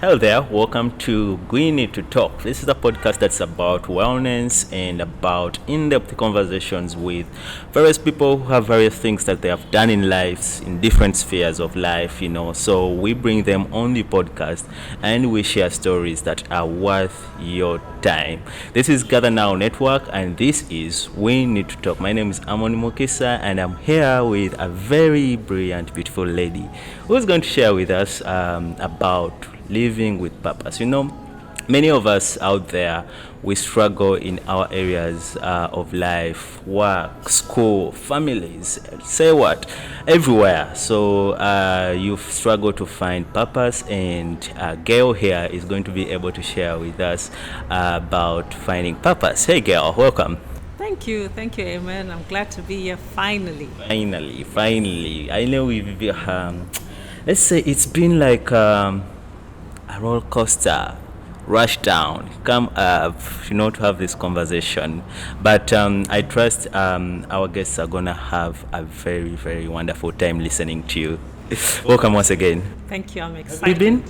Hello there, welcome to We Need to Talk. This is a podcast that's about wellness and about in-depth conversations with various people who have various things that they have done in lives, in different spheres of life. So we bring them on the podcast and we share stories that are worth your time. This is Gather Now Network and this is We Need to Talk. My name is Amoni Mokisa and I'm here with a very brilliant, beautiful lady who's going to share with us about living with purpose. Many of us out there, we struggle in our areas of life, work, school, families, say what, everywhere. So you struggle to find purpose, and Gail here is going to be able to share with us about finding purpose. Hey Gail, welcome. Thank you, Amen. I'm glad to be here finally. Finally. I know let's say it's been like a roller coaster, rush down, come up, to have this conversation. But I trust our guests are gonna have a very, very wonderful time listening to you. Welcome once again. Thank you, I'm excited. Have you been?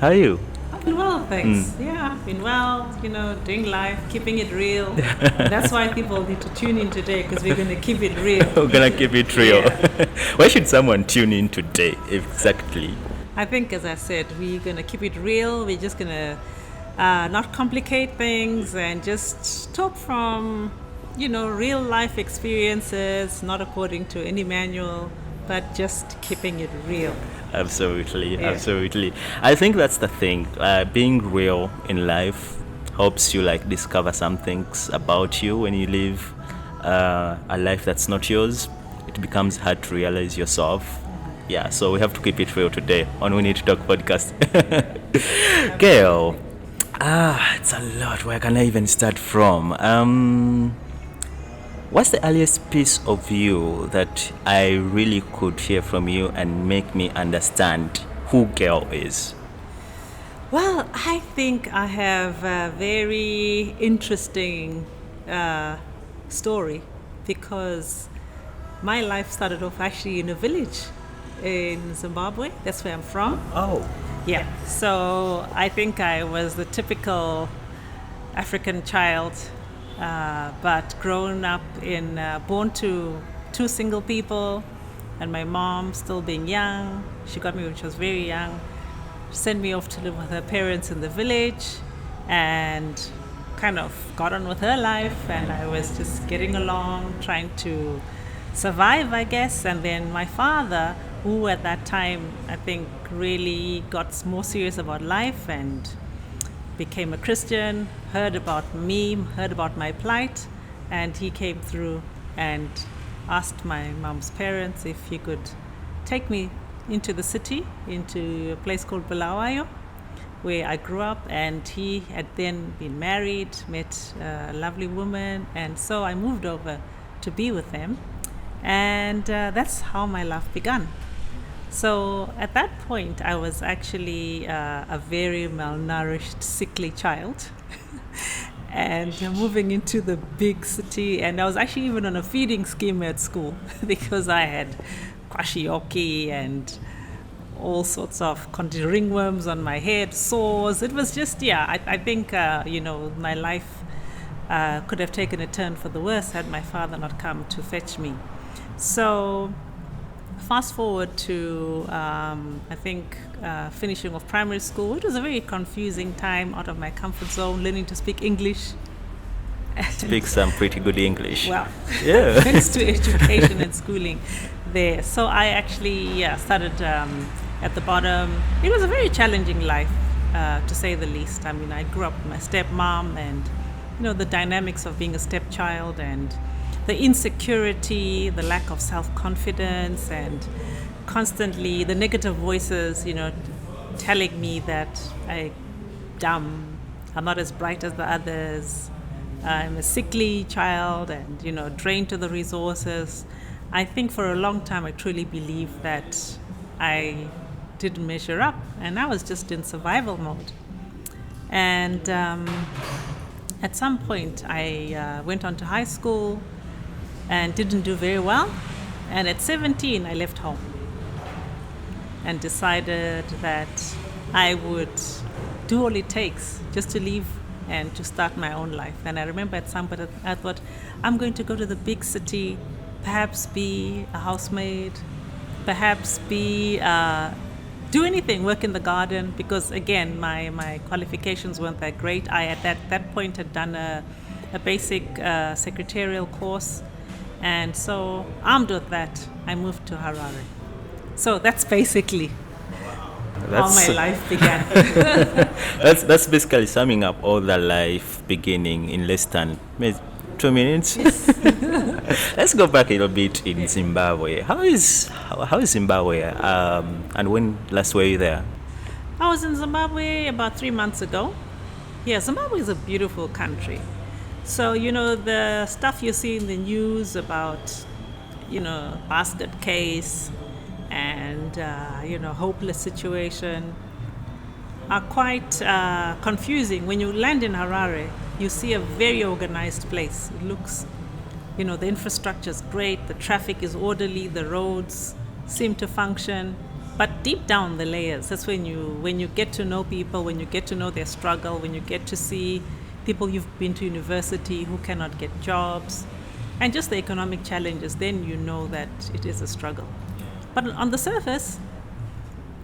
How are you? I've been well, thanks. Yeah, I've been well, doing life, keeping it real. That's why people need to tune in today, because we're going to keep it real. We're gonna keep it real. Yeah. Why should someone tune in today, exactly? I think, as I said, we're going to keep it real. We're just going to not complicate things and just talk from, real life experiences, not according to any manual, but just keeping it real. Absolutely. I think that's the thing. Being real in life helps you discover some things about you. When you live a life that's not yours, it becomes hard to realize yourself. Yeah, so we have to keep it real today on We Need to Talk podcast. Gail, it's a lot. Where can I even start from? What's the earliest piece of you that I really could hear from you and make me understand who Gail is? Well, I think I have a very interesting story, because my life started off actually in a village in Zimbabwe. That's where I'm from. Oh. Yeah. So I think I was the typical African child, but grown up born to two single people, and my mom still being young. She got me when she was very young, sent me off to live with her parents in the village, and kind of got on with her life, and I was just getting along, trying to survive, I guess. And then my father, who at that time I think really got more serious about life and became a Christian, heard about me, heard about my plight, and he came through and asked my mom's parents if he could take me into the city, into a place called Bulawayo, where I grew up. And he had then been married, met a lovely woman, and so I moved over to be with them. And that's how my life began. So at that point, I was actually a very malnourished, sickly child. And moving into the big city, and I was actually even on a feeding scheme at school because I had kwashioki and all sorts of ringworms on my head, sores. It was just, I think, my life could have taken a turn for the worse had my father not come to fetch me. So fast forward to, finishing off primary school. It was a very confusing time, out of my comfort zone, learning to speak English. Speak some pretty good English. Well, yeah. thanks to education and schooling there. So I actually started at the bottom. It was a very challenging life, to say the least. I mean, I grew up with my stepmom, and the dynamics of being a stepchild, and the insecurity, the lack of self-confidence, and constantly the negative voices, telling me that I'm dumb, I'm not as bright as the others, I'm a sickly child, and, drained to the resources. I think for a long time I truly believed that I didn't measure up, and I was just in survival mode. And at some point I went on to high school and didn't do very well. And at 17, I left home and decided that I would do all it takes just to leave and to start my own life. And I remember at some point I thought, I'm going to go to the big city, perhaps be a housemaid, perhaps be do anything, work in the garden, because again, my qualifications weren't that great. I at that point had done a basic secretarial course, and so armed with that, I moved to Harare. So that's basically how my life began. That's basically summing up all the life beginning in less than 2 minutes. Yes. Let's go back a little bit in Zimbabwe. How is Zimbabwe? And when last were you there? I was in Zimbabwe about 3 months ago. Yeah, Zimbabwe is a beautiful country. So, the stuff you see in the news about, basket case and, hopeless situation are quite confusing. When you land in Harare, you see a very organized place. It looks, the infrastructure is great, the traffic is orderly, the roads seem to function. But deep down the layers, that's when you get to know people, when you get to know their struggle, when you get to see people you've been to university who cannot get jobs, and just the economic challenges, then you know that it is a struggle. But on the surface,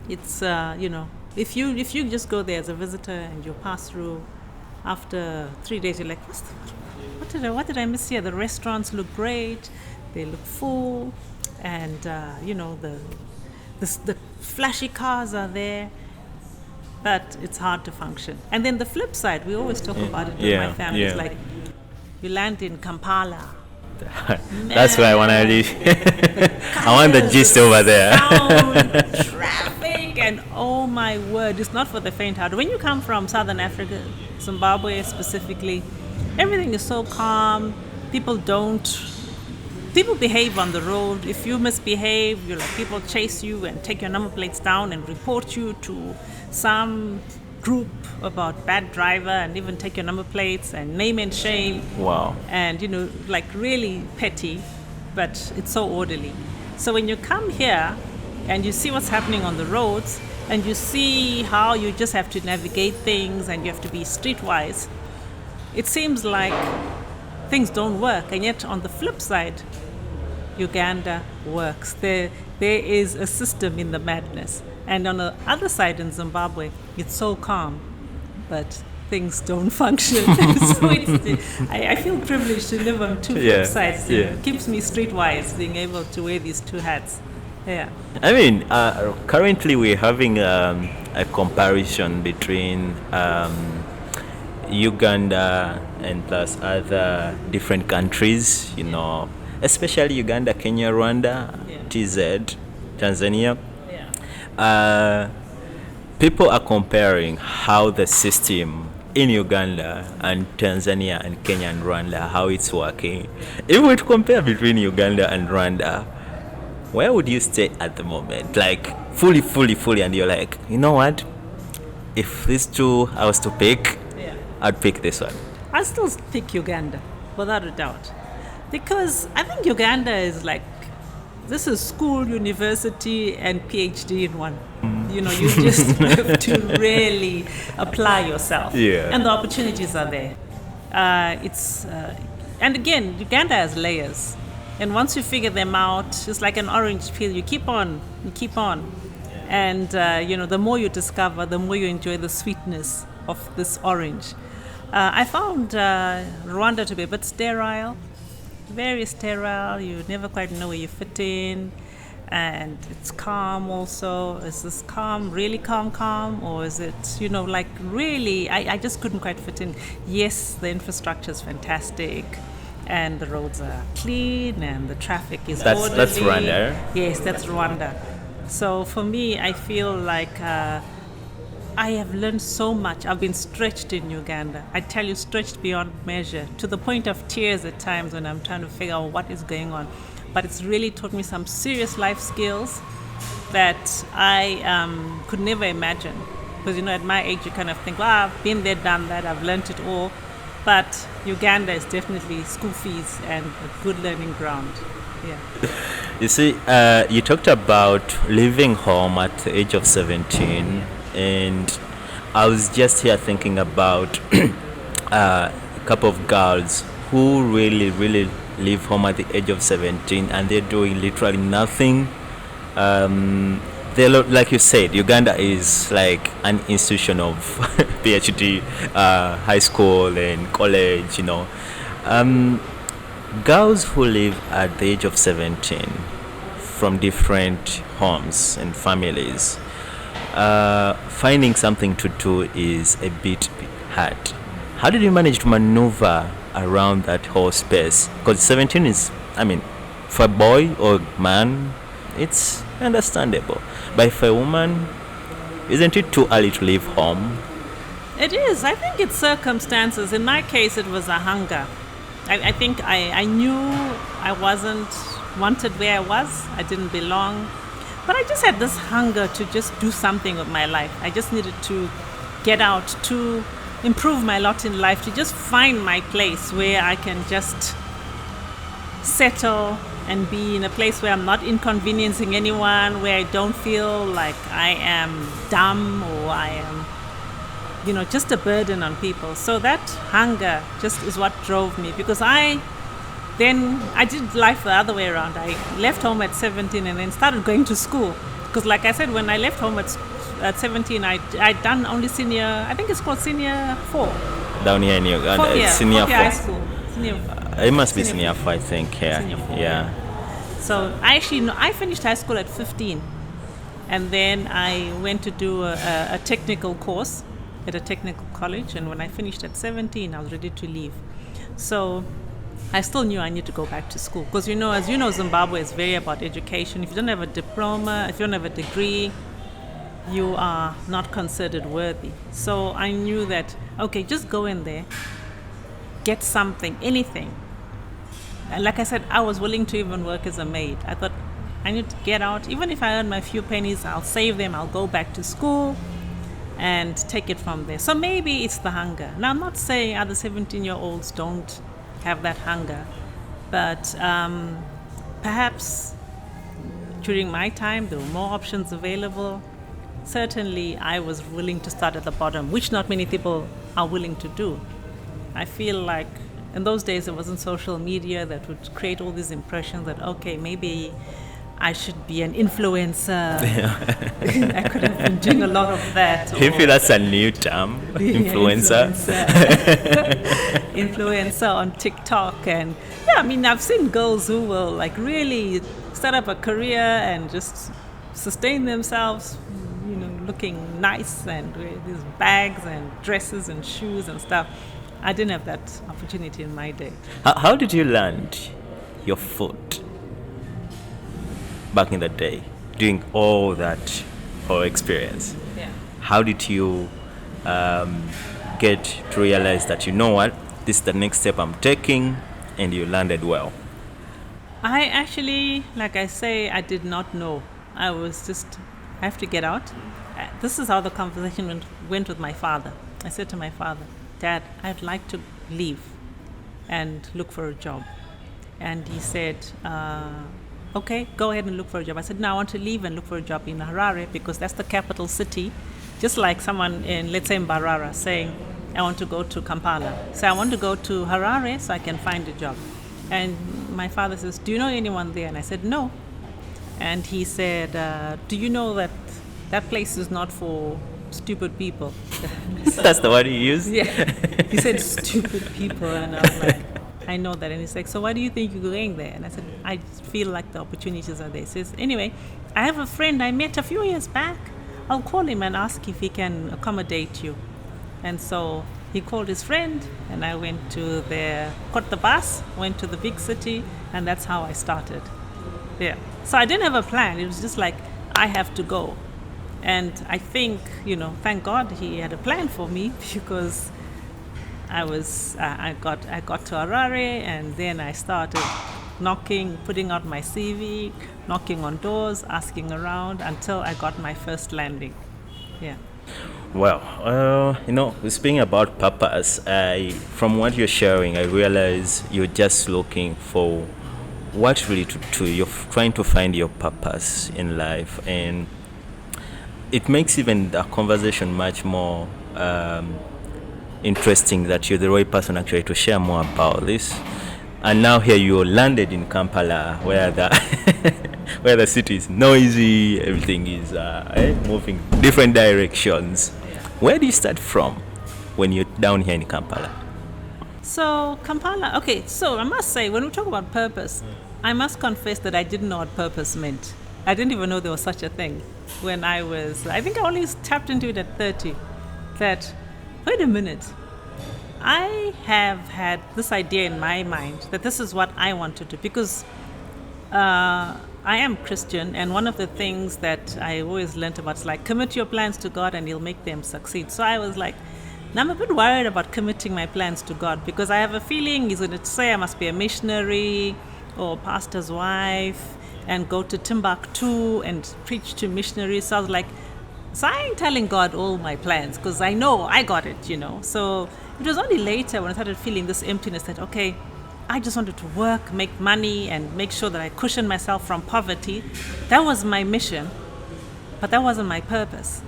it's, if you just go there as a visitor and you pass through, after 3 days, you're like, what did I miss here? The restaurants look great, they look full, and, the flashy cars are there, but it's hard to function. And then the flip side, we always talk about it with my family. It's like, you land in Kampala. That's where I want to live. I want the gist over there. Sound, traffic, and oh my word, it's not for the faint-hearted. When you come from Southern Africa, Zimbabwe specifically, everything is so calm. People behave on the road. If you misbehave, people chase you and take your number plates down and report you to some group about bad driver, and even take your number plates and name and shame. Wow. And really petty, but it's so orderly. So when you come here and you see what's happening on the roads, and you see how you just have to navigate things and you have to be streetwise, it seems like things don't work. And yet on the flip side, Uganda works. There is a system in the madness. And on the other side in Zimbabwe, it's so calm, but things don't function. So I feel privileged to live on two flip sides. It keeps me streetwise, being able to wear these two hats. Yeah. I mean, currently we're having a comparison between Uganda and plus other different countries, especially Uganda, Kenya, Rwanda, TZ, Tanzania. People are comparing how the system in Uganda and Tanzania and Kenya and Rwanda, how it's working. If we would compare between Uganda and Rwanda, where would you stay at the moment? Like fully, and you're like, you know what? If these two I was to pick, I'd pick this one. I'd still pick Uganda, without a doubt. Because I think Uganda is like, this is school, university, and PhD in one. You just have to really apply yourself. And the opportunities are there. And again, Uganda has layers. And once you figure them out, it's like an orange peel. You keep on. And, the more you discover, the more you enjoy the sweetness of this orange. I found Rwanda to be a bit sterile. Very sterile. You never quite know where you fit in, and it's calm also. Is this calm, really calm, or is it, really? I just couldn't quite fit in. Yes, the infrastructure is fantastic, and the roads are clean, and the traffic is orderly. That's Rwanda. Yes, that's Rwanda. So for me, I feel like I have learned so much. I've been stretched in Uganda. I tell you, stretched beyond measure, to the point of tears at times when I'm trying to figure out what is going on. But it's really taught me some serious life skills that I could never imagine. Because, at my age, you kind of think, well, I've been there, done that, I've learned it all. But Uganda is definitely school fees and a good learning ground. Yeah. You see, you talked about leaving home at the age of 17 and I was just here thinking about a couple of girls who really leave home at the age of 17 and they're doing literally nothing. Like you said, Uganda is like an institution of PhD, high school and college, girls who live at the age of 17 from different homes and families, finding something to do is a bit hard. How did you manage to maneuver around that whole space? Because 17 is, for a boy or man, it's understandable. But for a woman, isn't it too early to leave home? It is. I think it's circumstances. In my case, it was a hunger. I think I knew I wasn't wanted where I was. I didn't belong. But I just had this hunger to just do something with my life. I just needed to get out, to improve my lot in life, to just find my place where I can just settle and be in a place where I'm not inconveniencing anyone, where I don't feel like I am dumb or I am, just a burden on people. So that hunger just is what drove me, because I did life the other way around. I left home at 17 and then started going to school. Because like I said, when I left home at 17, I'd done only senior, I think it's called senior 4. Down here in Uganda, it's senior 4. High school. It must be senior 4, I think. Senior 4, yeah. So I finished high school at 15. And then I went to do a technical course at a technical college. And when I finished at 17, I was ready to leave. So I still knew I need to go back to school. Because, as you know, Zimbabwe is very about education. If you don't have a diploma, if you don't have a degree, you are not considered worthy. So I knew that, okay, just go in there, get something, anything. And like I said, I was willing to even work as a maid. I thought, I need to get out. Even if I earn my few pennies, I'll save them, I'll go back to school and take it from there. So maybe it's the hunger. Now, I'm not saying other 17-year-olds don't have that hunger, but perhaps during my time, there were more options available. Certainly, I was willing to start at the bottom, which not many people are willing to do. I feel like in those days, there wasn't social media that would create all these impressions that, okay, maybe I should be an influencer. I could have been doing a lot of that. Do you feel that's a new term? Influencer? Influencer on TikTok. And I've seen girls who will like really start up a career and just sustain themselves, looking nice and with these bags and dresses and shoes and stuff. I didn't have that opportunity in my day. How did you land your foot back in the day, doing all that whole experience? Yeah. How did you get to realize that, this is the next step I'm taking, and you landed well? I actually, like I say, I did not know. I have to get out. This is how the conversation went with my father. I said to my father, Dad, I'd like to leave and look for a job. And he said, okay, go ahead and look for a job. I said, no, I want to leave and look for a job in Harare because that's the capital city. Just like someone in, let's say, Mbarara saying, I want to go to Kampala. So I want to go to Harare so I can find a job. And my father says, do you know anyone there? And I said, no. And he said, do you know that that place is not for stupid people? That's the word you used? Yeah. He said stupid people, and I was like, I know that. And he's like, so why do you think you're going there? And I said, I feel like the opportunities are there. He says, anyway, I have a friend I met a few years back. I'll call him and ask if he can accommodate you. And so he called his friend, and I went to caught the bus, went to the big city, and that's how I started. Yeah. So I didn't have a plan. It was just like, I have to go. And I think, thank God he had a plan for me, because I got to Harare, and then I started putting out my CV, knocking on doors, asking around until I got my first landing. Yeah. Well, speaking about purpose, from what you're sharing, I realize you're just looking for what really to do. You're trying to find your purpose in life, and it makes even the conversation much more interesting that you're the right person actually to share more about this. And now here you landed in Kampala, where the where the city is noisy, everything is moving different directions. Where do you start from when you're down here in Kampala? So Kampala, okay, so I must say, when we talk about purpose, I must confess that I didn't know what purpose meant. I didn't even know there was such a thing when I think I only tapped into it at 30, that, wait a minute, I have had this idea in my mind that this is what I want to do, because I am Christian, and one of the things that I always learned about is like, commit your plans to God and He'll make them succeed. So I was like, now I'm a bit worried about committing my plans to God, because I have a feeling He's going to say I must be a missionary or pastor's wife and go to Timbuktu and preach to missionaries. So I was like, so I ain't telling God all my plans, because I know I got it, So it was only later when I started feeling this emptiness that, okay, I just wanted to work, make money, and make sure that I cushion myself from poverty. That was my mission, but that wasn't my purpose.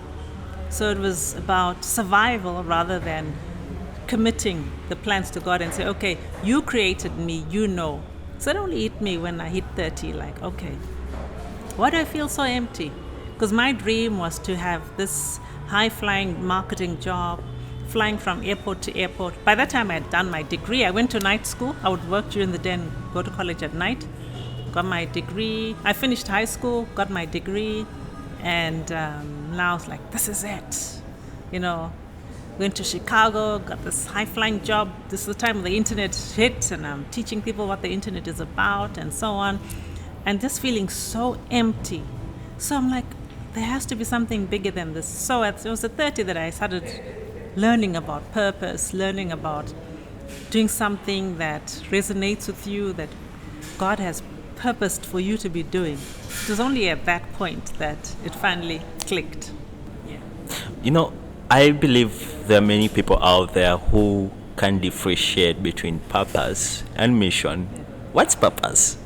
So it was about survival rather than committing the plans to God and say, okay, you created me, So it only hit me when I hit 30, like, okay, why do I feel so empty? Because my dream was to have this high-flying marketing job, flying from airport to airport. By that time, I had done my degree. I went to night school. I would work during the day and go to college at night. Got my degree. I finished high school, got my degree, and now it's like, this is it. Went to Chicago, got this high-flying job. This is the time the internet hit, and I'm teaching people what the internet is about and so on. And just feeling so empty. So I'm like, there has to be something bigger than this. So it was at 30 that I started learning about purpose, learning about doing something that resonates with you, that God has purposed for you to be doing. It was only at that point that it finally clicked. Yeah. I believe there are many people out there who can differentiate between purpose and mission. What's purpose?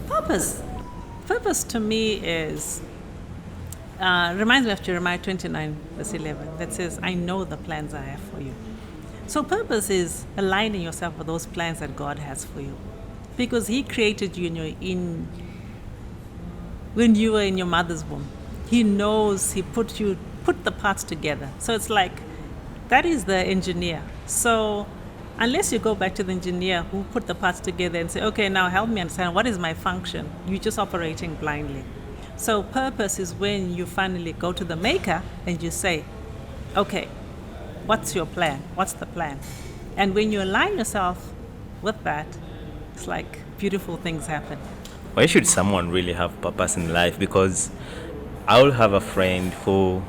Purpose to me is reminds me of Jeremiah 29 verse 11 that says, I know the plans I have for you. So purpose is aligning yourself with those plans that God has for you, because He created you when you were in your mother's womb. He knows, He put the parts together. So it's like, that is the engineer. So unless you go back to the engineer who put the parts together and say, okay, now help me understand what is my function, you're just operating blindly. So purpose is when you finally go to the maker and you say, okay, what's your plan? What's the plan? And when you align yourself with that, it's like beautiful things happen. Why should someone really have purpose in life? Because I will have a friend who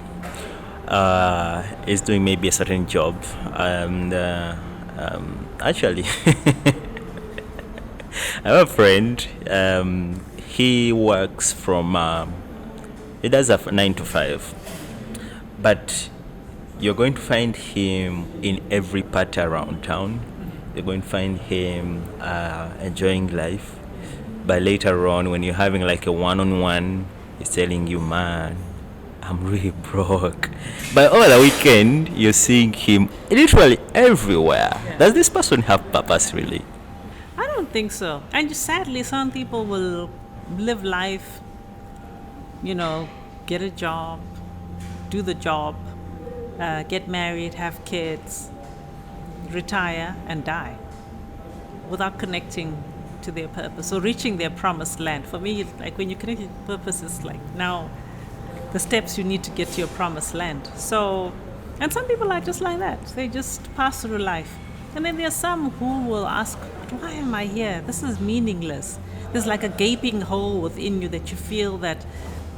is doing maybe a certain job, and actually I have a friend, he works from he does a 9 to 5, but you're going to find him in every part around town. You're going to find him enjoying life, but later on when you're having like a one-on-one, he's telling you, man, I'm really broke. But over the weekend, you're seeing him literally everywhere. Yeah. Does this person have purpose, really? I don't think so. And just sadly, some people will live life, get a job, do the job, get married, have kids, retire, and die without connecting to their purpose or reaching their promised land. For me, like when you connect to purpose, it's like now the steps you need to get to your promised land. So, and some people are just like that. They just pass through life. And then there's some who will ask, why am I here? This is meaningless. There's like a gaping hole within you that you feel that,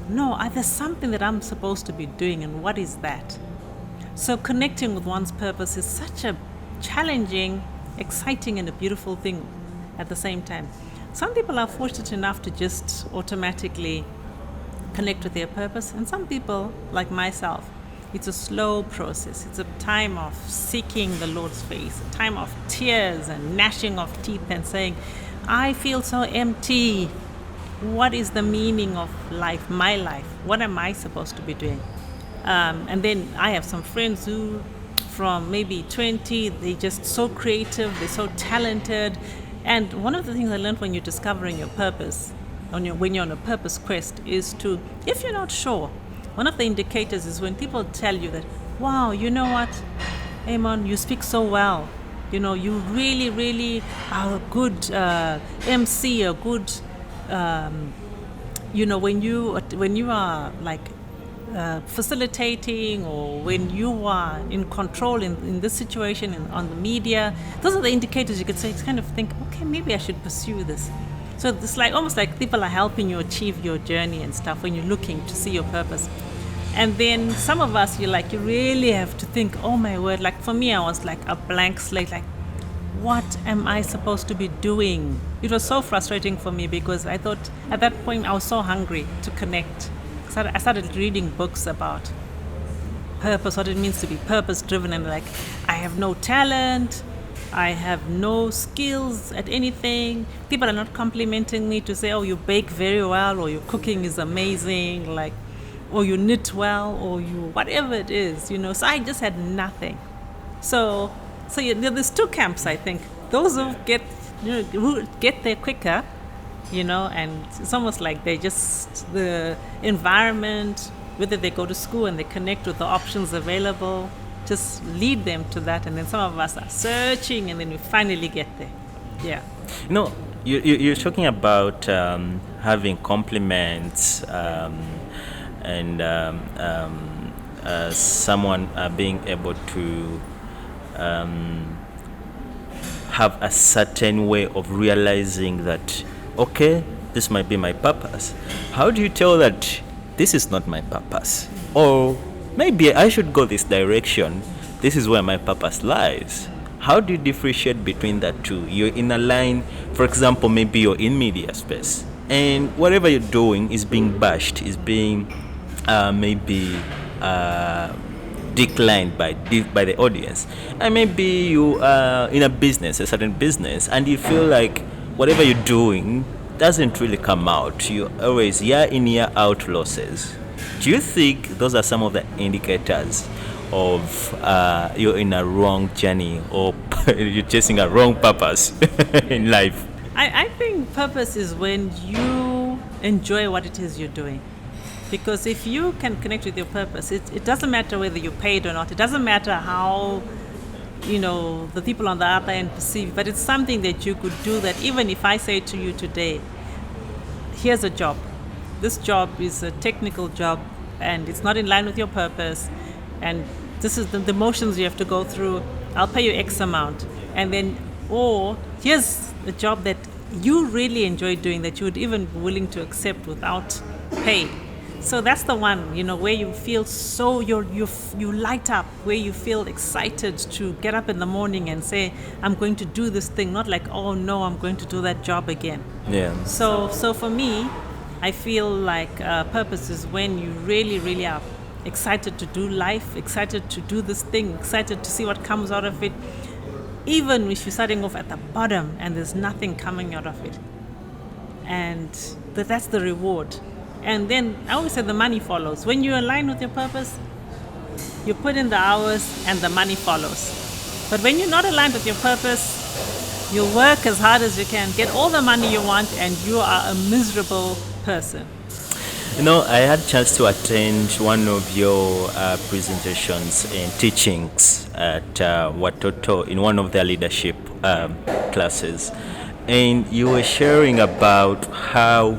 no, there's something that I'm supposed to be doing, and what is that? So connecting with one's purpose is such a challenging, exciting, and a beautiful thing at the same time. Some people are fortunate enough to just automatically connect with their purpose, and some people, like myself, it's a slow process. It's a time of seeking the Lord's face, a time of tears and gnashing of teeth and saying, I feel so empty. what is the meaning of life, my life? What am I supposed to be doing? And then I have some friends who, from maybe 20, they're just so creative, they're so talented. And one of the things I learned when you're discovering your purpose, when you're on a purpose quest, is to, if you're not sure, one of the indicators is when people tell you that, wow, you know what, Amon, you speak so well. You know, you really, really are a good MC, a good, when you are like facilitating, or when you are in control in this situation on the media, those are the indicators you could say, kind of think, okay, maybe I should pursue this. So it's like almost like people are helping you achieve your journey and stuff when you're looking to see your purpose. And then some of us, you really have to think, oh my word, like for me, I was like a blank slate, like, what am I supposed to be doing? It was so frustrating for me because I thought at that point I was so hungry to connect. So I started reading books about purpose, what it means to be purpose-driven, and like, I have no talent, I have no skills at anything. People are not complimenting me to say, oh, you bake very well, or your cooking is amazing, like, or you knit well, or you whatever it is, So I just had nothing. So there's two camps, I think. Those who get there quicker, and it's almost like they just, the environment, whether they go to school and they connect with the options available, just lead them to that. And then some of us are searching, and then we finally get there. Yeah. You're talking about having compliments and someone being able to have a certain way of realizing that, okay, this might be my purpose. How do you tell that this is not my purpose? Or maybe I should go this direction. This is where my purpose lies. How do you differentiate between that two? You're in a line, for example, maybe you're in media space, and whatever you're doing is being bashed, is being declined by the audience. And maybe you are in a certain business, and you feel like whatever you're doing doesn't really come out. You always year in, year out losses. Do you think those are some of the indicators of you're in a wrong journey, or you're chasing a wrong purpose in life? I think purpose is when you enjoy what it is you're doing. Because if you can connect with your purpose, it doesn't matter whether you're paid or not. It doesn't matter how, the people on the other end perceive. But it's something that you could do, that even if I say to you today, here's a job. This job is a technical job, and it's not in line with your purpose. And this is the motions you have to go through. I'll pay you X amount. And then, or here's a job that you really enjoy doing, that you would even be willing to accept without pay. So that's the one, where you feel so you light up, where you feel excited to get up in the morning and say, I'm going to do this thing, not like, oh no, I'm going to do that job again. Yeah. So for me, I feel like purpose is when you really, really are excited to do life, excited to do this thing, excited to see what comes out of it, even if you're starting off at the bottom and there's nothing coming out of it. And that's the reward. And then I always say the money follows. When you align with your purpose, you put in the hours and the money follows. But when you're not aligned with your purpose, you work as hard as you can, get all the money you want, and you are a miserable person. I had a chance to attend one of your presentations and teachings at Watoto in one of their leadership classes. And you were sharing about how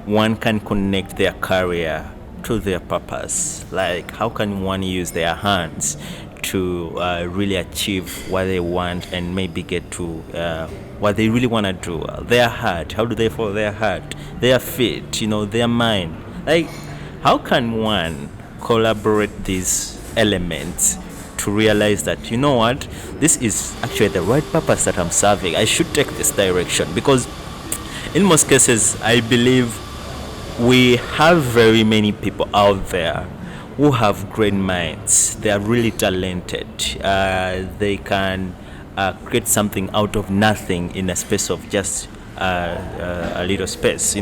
one can connect their career to their purpose. Like, how can one use their hands to really achieve what they want and maybe get to what they really want to do? Their heart, how do they follow their heart? Their feet, their mind. Like, how can one collaborate these elements to realize that, this is actually the right purpose that I'm serving. I should take this direction. Because in most cases, I believe we have very many people out there who have great minds. They are really talented. They can create something out of nothing in a space of just a little space,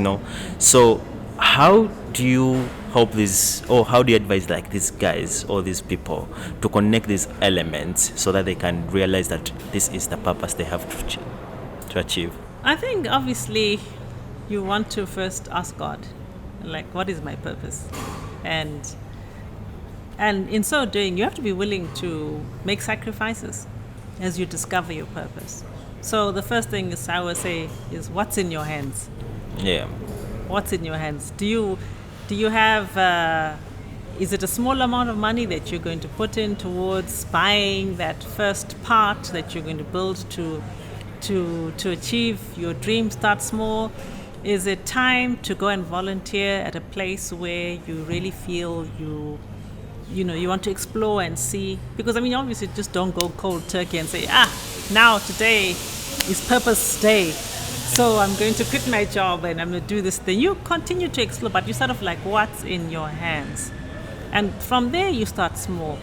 So how do you help these, or how do you advise like these guys or these people to connect these elements so that they can realize that this is the purpose they have to achieve? I think obviously you want to first ask God, like, what is my purpose? And in so doing, you have to be willing to make sacrifices as you discover your purpose. So the first thing is, I would say, is what's in your hands? Yeah. What's in your hands? Do you have, is it a small amount of money that you're going to put in towards buying that first part that you're going to build to achieve your dream? Start small. Is it time to go and volunteer at a place where you really feel you want to explore and see? Because obviously just don't go cold turkey and say, now today is purpose day, so I'm going to quit my job and I'm going to do this thing. You continue to explore, but you sort of like, what's in your hands? And from there you start small.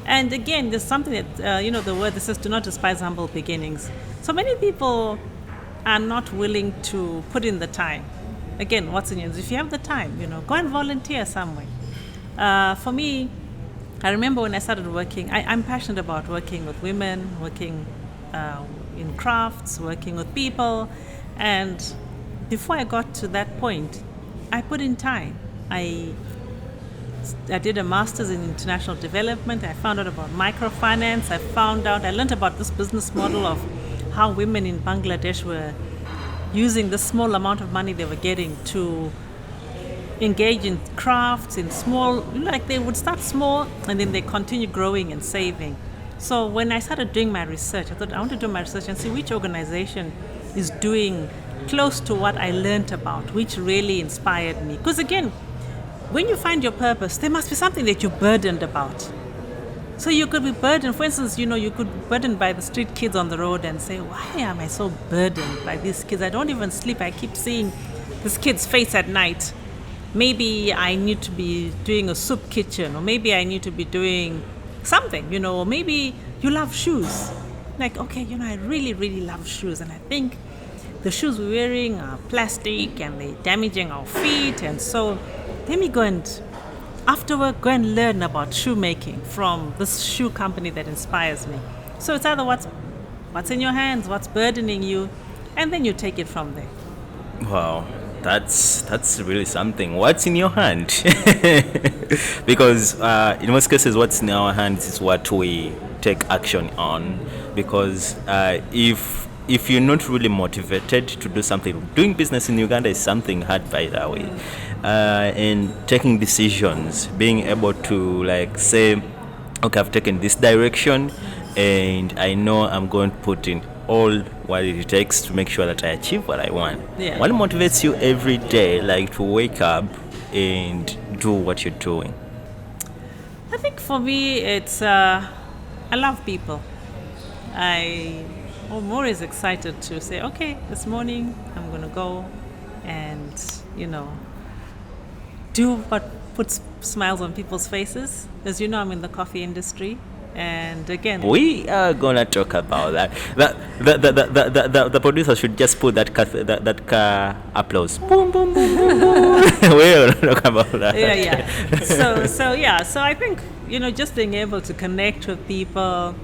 And again, there's something that, the word that says, do not despise humble beginnings. So many people are not willing to put in the time. Again, what's in your hands? If you have the time, go and volunteer somewhere. For me, I remember when I started working, I'm passionate about working with women, working in crafts, working with people. And before I got to that point, I put in time. I did a master's in international development. I found out about microfinance. I learned about this business model of how women in Bangladesh were using the small amount of money they were getting to engage in crafts, in small, like they would start small and then they continue growing and saving. So when I started doing my research, I thought I want to do my research and see which organization is doing close to what I learned about, which really inspired me. Because again, when you find your purpose, there must be something that you're burdened about. So you could be burdened, for instance, you could be burdened by the street kids on the road and say, why am I so burdened by these kids? I don't even sleep. I keep seeing this kid's face at night. Maybe I need to be doing a soup kitchen, or maybe I need to be doing something, or maybe you love shoes. Like, okay, I really, really love shoes. And I think the shoes we're wearing are plastic and they're damaging our feet. And so let me go and after work, go and learn about shoemaking from this shoe company that inspires me. So it's either what's in your hands, what's burdening you, and then you take it from there. Wow, that's really something. What's in your hand? Because in most cases, what's in our hands is what we take action on. Because if you're not really motivated to do something, doing business in Uganda is something hard, by the way. And taking decisions, being able to say, okay, I've taken this direction and I know I'm going to put in all what it takes to make sure that I achieve what I want. Yeah. What motivates you every day, to wake up and do what you're doing? I think for me, it's I love people. I'm always excited to say, okay, this morning I'm going to go and, do what puts smiles on people's faces. As you know, I'm in the coffee industry. And again, we are gonna talk about that. The producer should just put that applause. Boom, boom, boom, boom, boom. We're gonna talk about that. Yeah. So I think just being able to connect with people,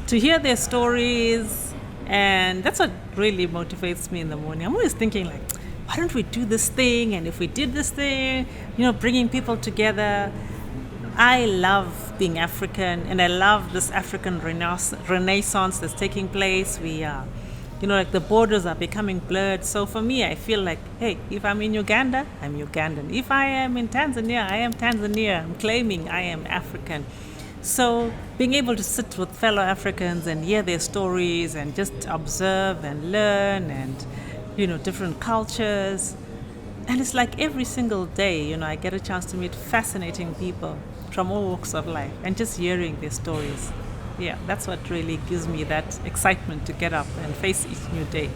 to hear their stories, and that's what really motivates me in the morning. I'm always thinking why don't we do this thing? And if we did this thing, bringing people together. I love being African, and I love this African renaissance that's taking place. We are, the borders are becoming blurred. So for me, I feel hey, if I'm in Uganda, I'm Ugandan. If I am in Tanzania, I am Tanzania. I'm claiming I am African. So being able to sit with fellow Africans and hear their stories and just observe and learn and, different cultures. And it's every single day, I get a chance to meet fascinating people from all walks of life and just hearing their stories. Yeah, that's what really gives me that excitement to get up and face each new day.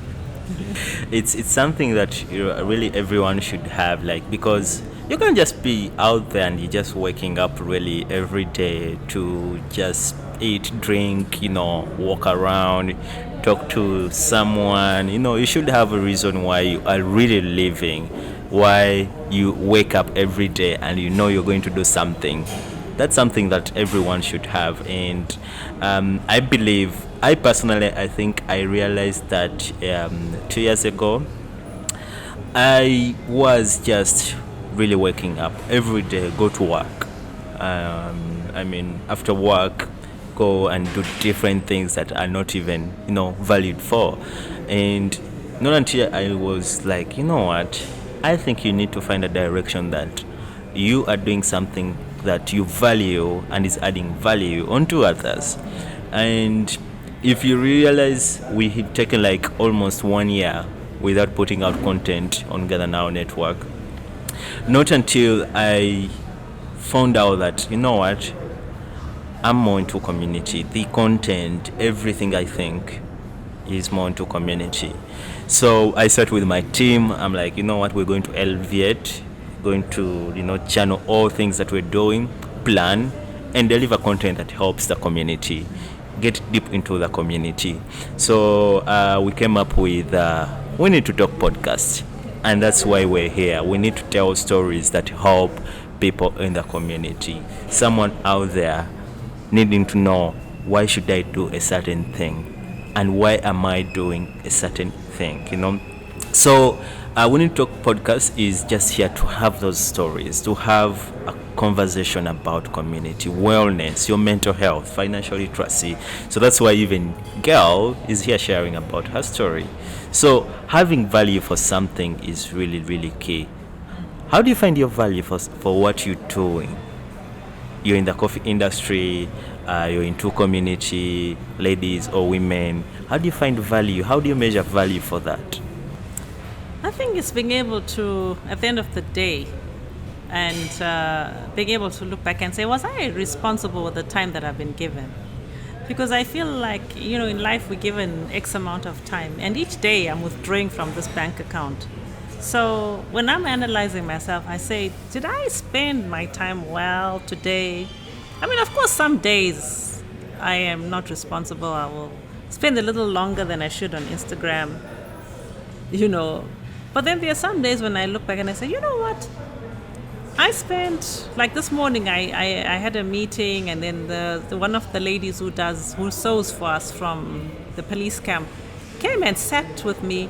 It's something that really everyone should have, because you can't just be out there and you're just waking up really every day to just eat, drink, walk around, talk to someone, you should have a reason why you are really living, why you wake up every day and you're going to do something. That's something that everyone should have. And I personally, I think I realized that 2 years ago, I was just really waking up every day, go to work. After work, go and do different things that are not even, valued for. And not until I was like, what? I think you need to find a direction that you are doing something that you value and is adding value onto others. And if you realize we had taken like almost 1 year without putting out content on Gather Now Network, not until I found out that, what, I'm more into community. The content, everything I think is more into community. So I sat with my team. I'm like, what, we're going to alleviate, going to, channel all things that we're doing, plan, and deliver content that helps the community, get deep into the community. So we came up with We Need to Talk podcast. And that's why we're here. We need to tell stories that help people in the community. Someone out there needing to know, why should I do a certain thing? And why am I doing a certain thing? So We Need to Talk podcast is just here to have those stories, to have a conversation about community, wellness, your mental health, financial literacy. So that's why even Gail is here sharing about her story. So having value for something is really, really key. How do you find your value for what you're doing? You're in the coffee industry, you're into community, ladies or women. How do you find value? How do you measure value for that? I think it's being able to, at the end of the day, and being able to look back and say, was I responsible with the time that I've been given? Because I feel like, in life we're given X amount of time, and each day I'm withdrawing from this bank account. So when I'm analyzing myself, I say, did I spend my time well today? Of course, some days I am not responsible. I will spend a little longer than I should on Instagram, But then there are some days when I look back and I say, you know what? I spent, like this morning, I had a meeting, and then the one of the ladies who sews for us from the police camp came and sat with me,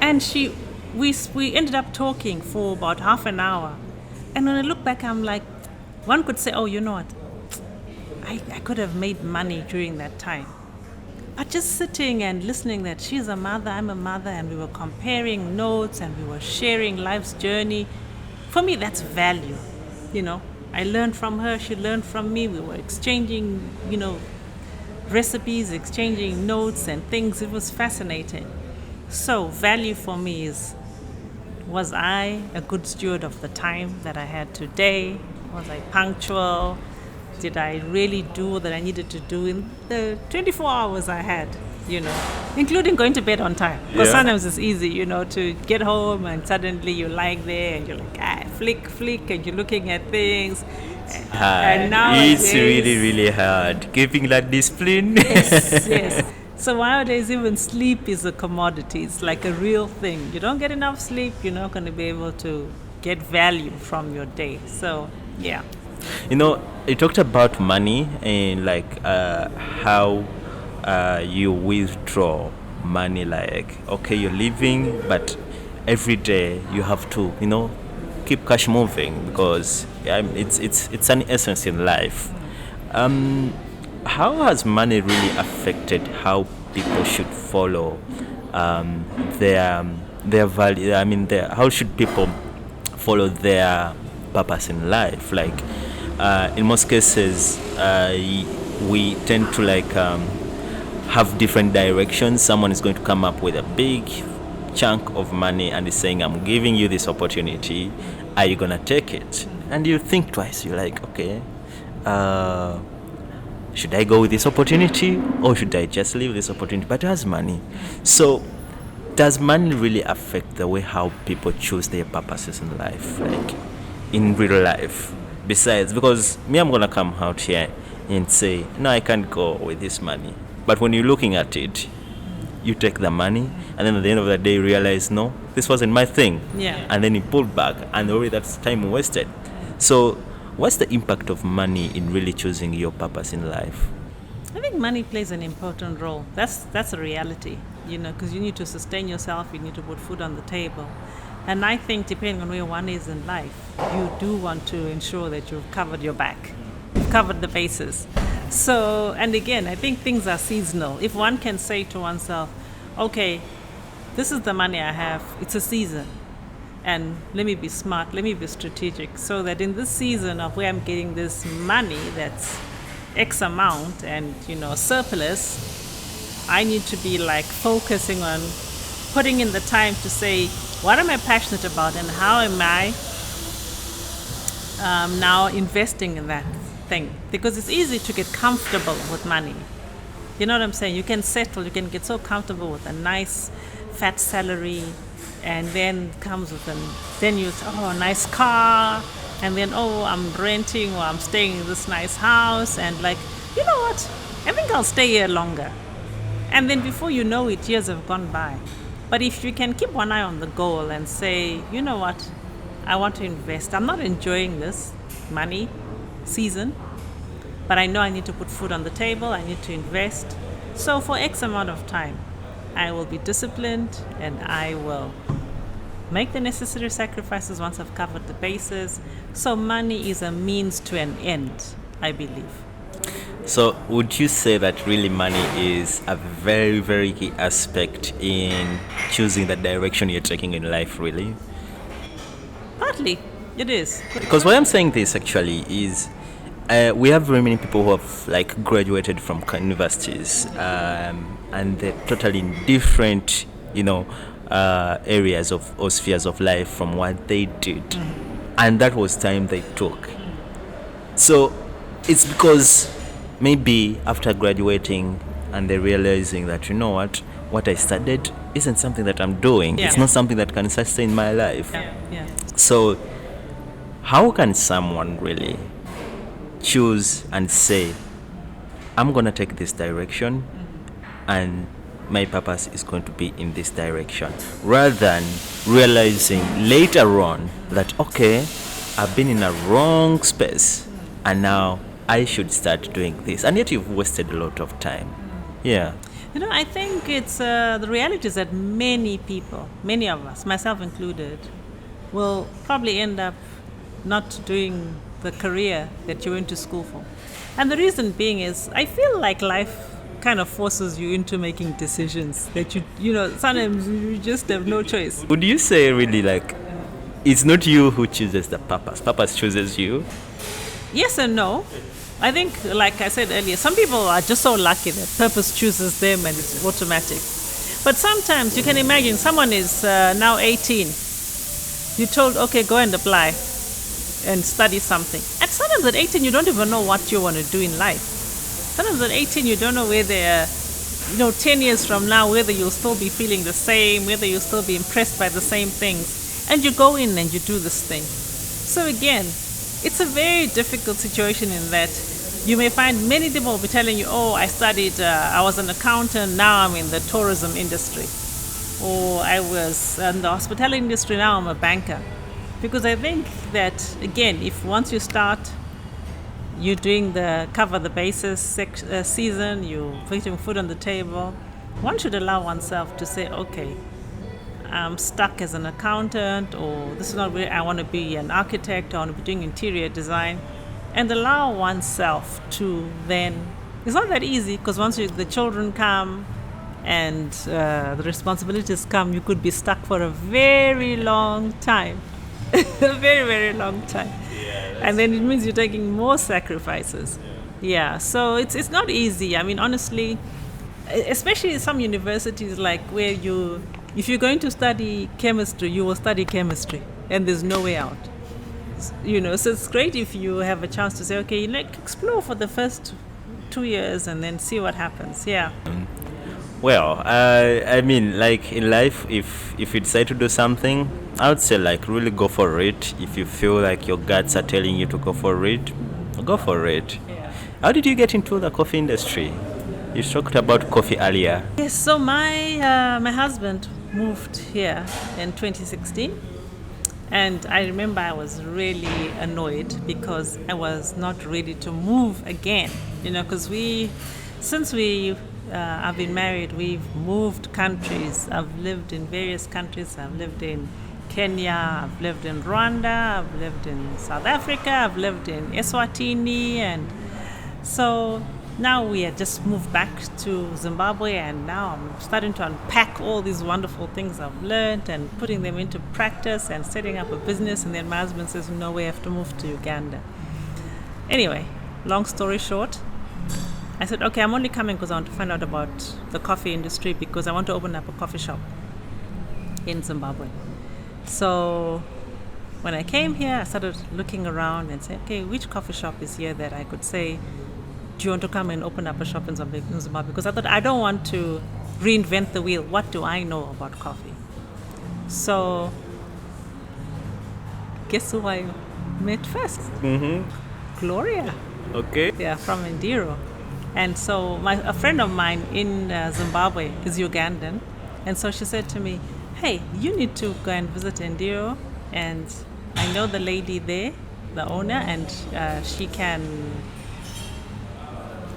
and we ended up talking for about half an hour. And when I look back, I'm like, one could say, oh, you know what? I could have made money during that time. But just sitting and listening that she's a mother, I'm a mother, and we were comparing notes and we were sharing life's journey. For me, that's value. I learned from her, she learned from me. We were exchanging, recipes, exchanging notes and things. It was fascinating. So value for me is, was I a good steward of the time that I had today? Was I punctual? Did I really do what I needed to do in the 24 hours I had, including going to bed on time? Because sometimes it's easy, to get home and suddenly you lie there and you're like, flick, and you're looking at things. And nowadays, it's really, really hard keeping that discipline. Yes. So nowadays, even sleep is a commodity. It's like a real thing. You don't get enough sleep, you're not going to be able to get value from your day. So, yeah. You talked about money and like how you withdraw money. Like, okay, you're living, but every day you have to, keep cash moving, because it's an essence in life. How has money really affected how people should follow their value? How should people follow their purpose in life? Like, in most cases, we tend to have different directions. Someone is going to come up with a big chunk of money and is saying, I'm giving you this opportunity, are you gonna take it? And you think twice. You're like, okay, should I go with this opportunity, or should I just leave this opportunity? But it has money. So does money really affect the way how people choose their purposes in life, like in real life? Besides, because I'm gonna come out here and say, no, I can't go with this money. But when you're looking at it, you take the money, and then at the end of the day you realize, no, this wasn't my thing. Yeah. And then you pull back, and already that's time wasted. So what's the impact of money in really choosing your purpose in life? I think money plays an important role. That's a reality, because you need to sustain yourself, you need to put food on the table. And I think depending on where one is in life, you do want to ensure that you've covered your back, you've covered the bases. So, and again, I think things are seasonal. If one can say to oneself, okay, this is the money I have, it's a season, and let me be smart, let me be strategic, so that in this season of where I'm getting this money that's X amount and, surplus, I need to be like focusing on putting in the time to say, what am I passionate about and how am I now investing in that thing? Because it's easy to get comfortable with money. You know what I'm saying? You can settle, you can get so comfortable with a nice fat salary, and then comes with then you, a nice car, and then, I'm renting or I'm staying in this nice house, and like, you know what? I think I'll stay here longer. And then before you know it, years have gone by. But if you can keep one eye on the goal and say, you know what, I want to invest. I'm not enjoying this money season, but I know I need to put food on the table. I need to invest. So for X amount of time, I will be disciplined and I will make the necessary sacrifices once I've covered the bases. So money is a means to an end, I believe. So would you say that really money is a very, very key aspect in choosing the direction you're taking in life, really? Partly, it is. Because why I'm saying this actually is we have very many people who have like graduated from universities and they're totally in different, areas or spheres of life from what they did. And that was time they took. So it's because maybe after graduating and they're realizing that, what I studied isn't something that I'm doing. Yeah. It's not something that can sustain my life. Yeah. So how can someone really choose and say, I'm going to take this direction and my purpose is going to be in this direction, rather than realizing later on that, okay, I've been in a wrong space and now I should start doing this, and yet you've wasted a lot of time. Yeah. I think it's the reality is that many people, many of us, myself included, will probably end up not doing the career that you went to school for. And the reason being is, I feel like life kind of forces you into making decisions that sometimes you just have no choice. Would you say really like it's not you who chooses the purpose chooses you? Yes and no. I think, like I said earlier, some people are just so lucky that purpose chooses them and it's automatic. But sometimes you can imagine someone is now 18. You're told, okay, go and apply and study something. And sometimes at 18, you don't even know what you want to do in life. Sometimes at 18, you don't know whether, 10 years from now, whether you'll still be feeling the same, whether you'll still be impressed by the same things. And you go in and you do this thing. So again, it's a very difficult situation in that you may find many people will be telling you, I studied, I was an accountant, now I'm in the tourism industry. Or I was in the hospitality industry, now I'm a banker. Because I think that, again, if once you start, you're doing the cover the bases season, you're putting food on the table, one should allow oneself to say, okay, I'm stuck as an accountant, or this is not where I want to be an architect, or I want to be doing interior design, and allow oneself to then, it's not that easy, because once the children come and the responsibilities come, you could be stuck for a very long time. A very, very long time. And then it means you're taking more sacrifices. Yeah, so it's not easy. I mean, honestly, especially in some universities like where if you're going to study chemistry, you will study chemistry and there's no way out. So it's great if you have a chance to say, okay, explore for the first 2 years and then see what happens. Yeah. Well, I mean, like in life, if you decide to do something, I would say like really go for it. If you feel like your guts are telling you to go for it, go for it. Yeah. How did you get into the coffee industry? You talked about coffee earlier. Yes, so my husband moved here in 2016, and I remember I was really annoyed because I was not ready to move again. Because since we have been married, we've moved countries. I've lived in various countries. I've lived in Kenya, I've lived in Rwanda, I've lived in South Africa, I've lived in Eswatini, and so now we had just moved back to Zimbabwe, and now I'm starting to unpack all these wonderful things I've learned and putting them into practice and setting up a business. And then my husband says, no, we have to move to Uganda. Anyway, long story short, I said, okay, I'm only coming because I want to find out about the coffee industry, because I want to open up a coffee shop in Zimbabwe. So when I came here, I started looking around and said, okay, which coffee shop is here that I could say, do you want to come and open up a shop in Zimbabwe? Because I thought, I don't want to reinvent the wheel. What do I know about coffee? So guess who I met first? Gloria. Okay. Yeah, from Indiro. And so a friend of mine in Zimbabwe is Ugandan. And so she said to me, hey, you need to go and visit Indiro. And I know the lady there, the owner, and she can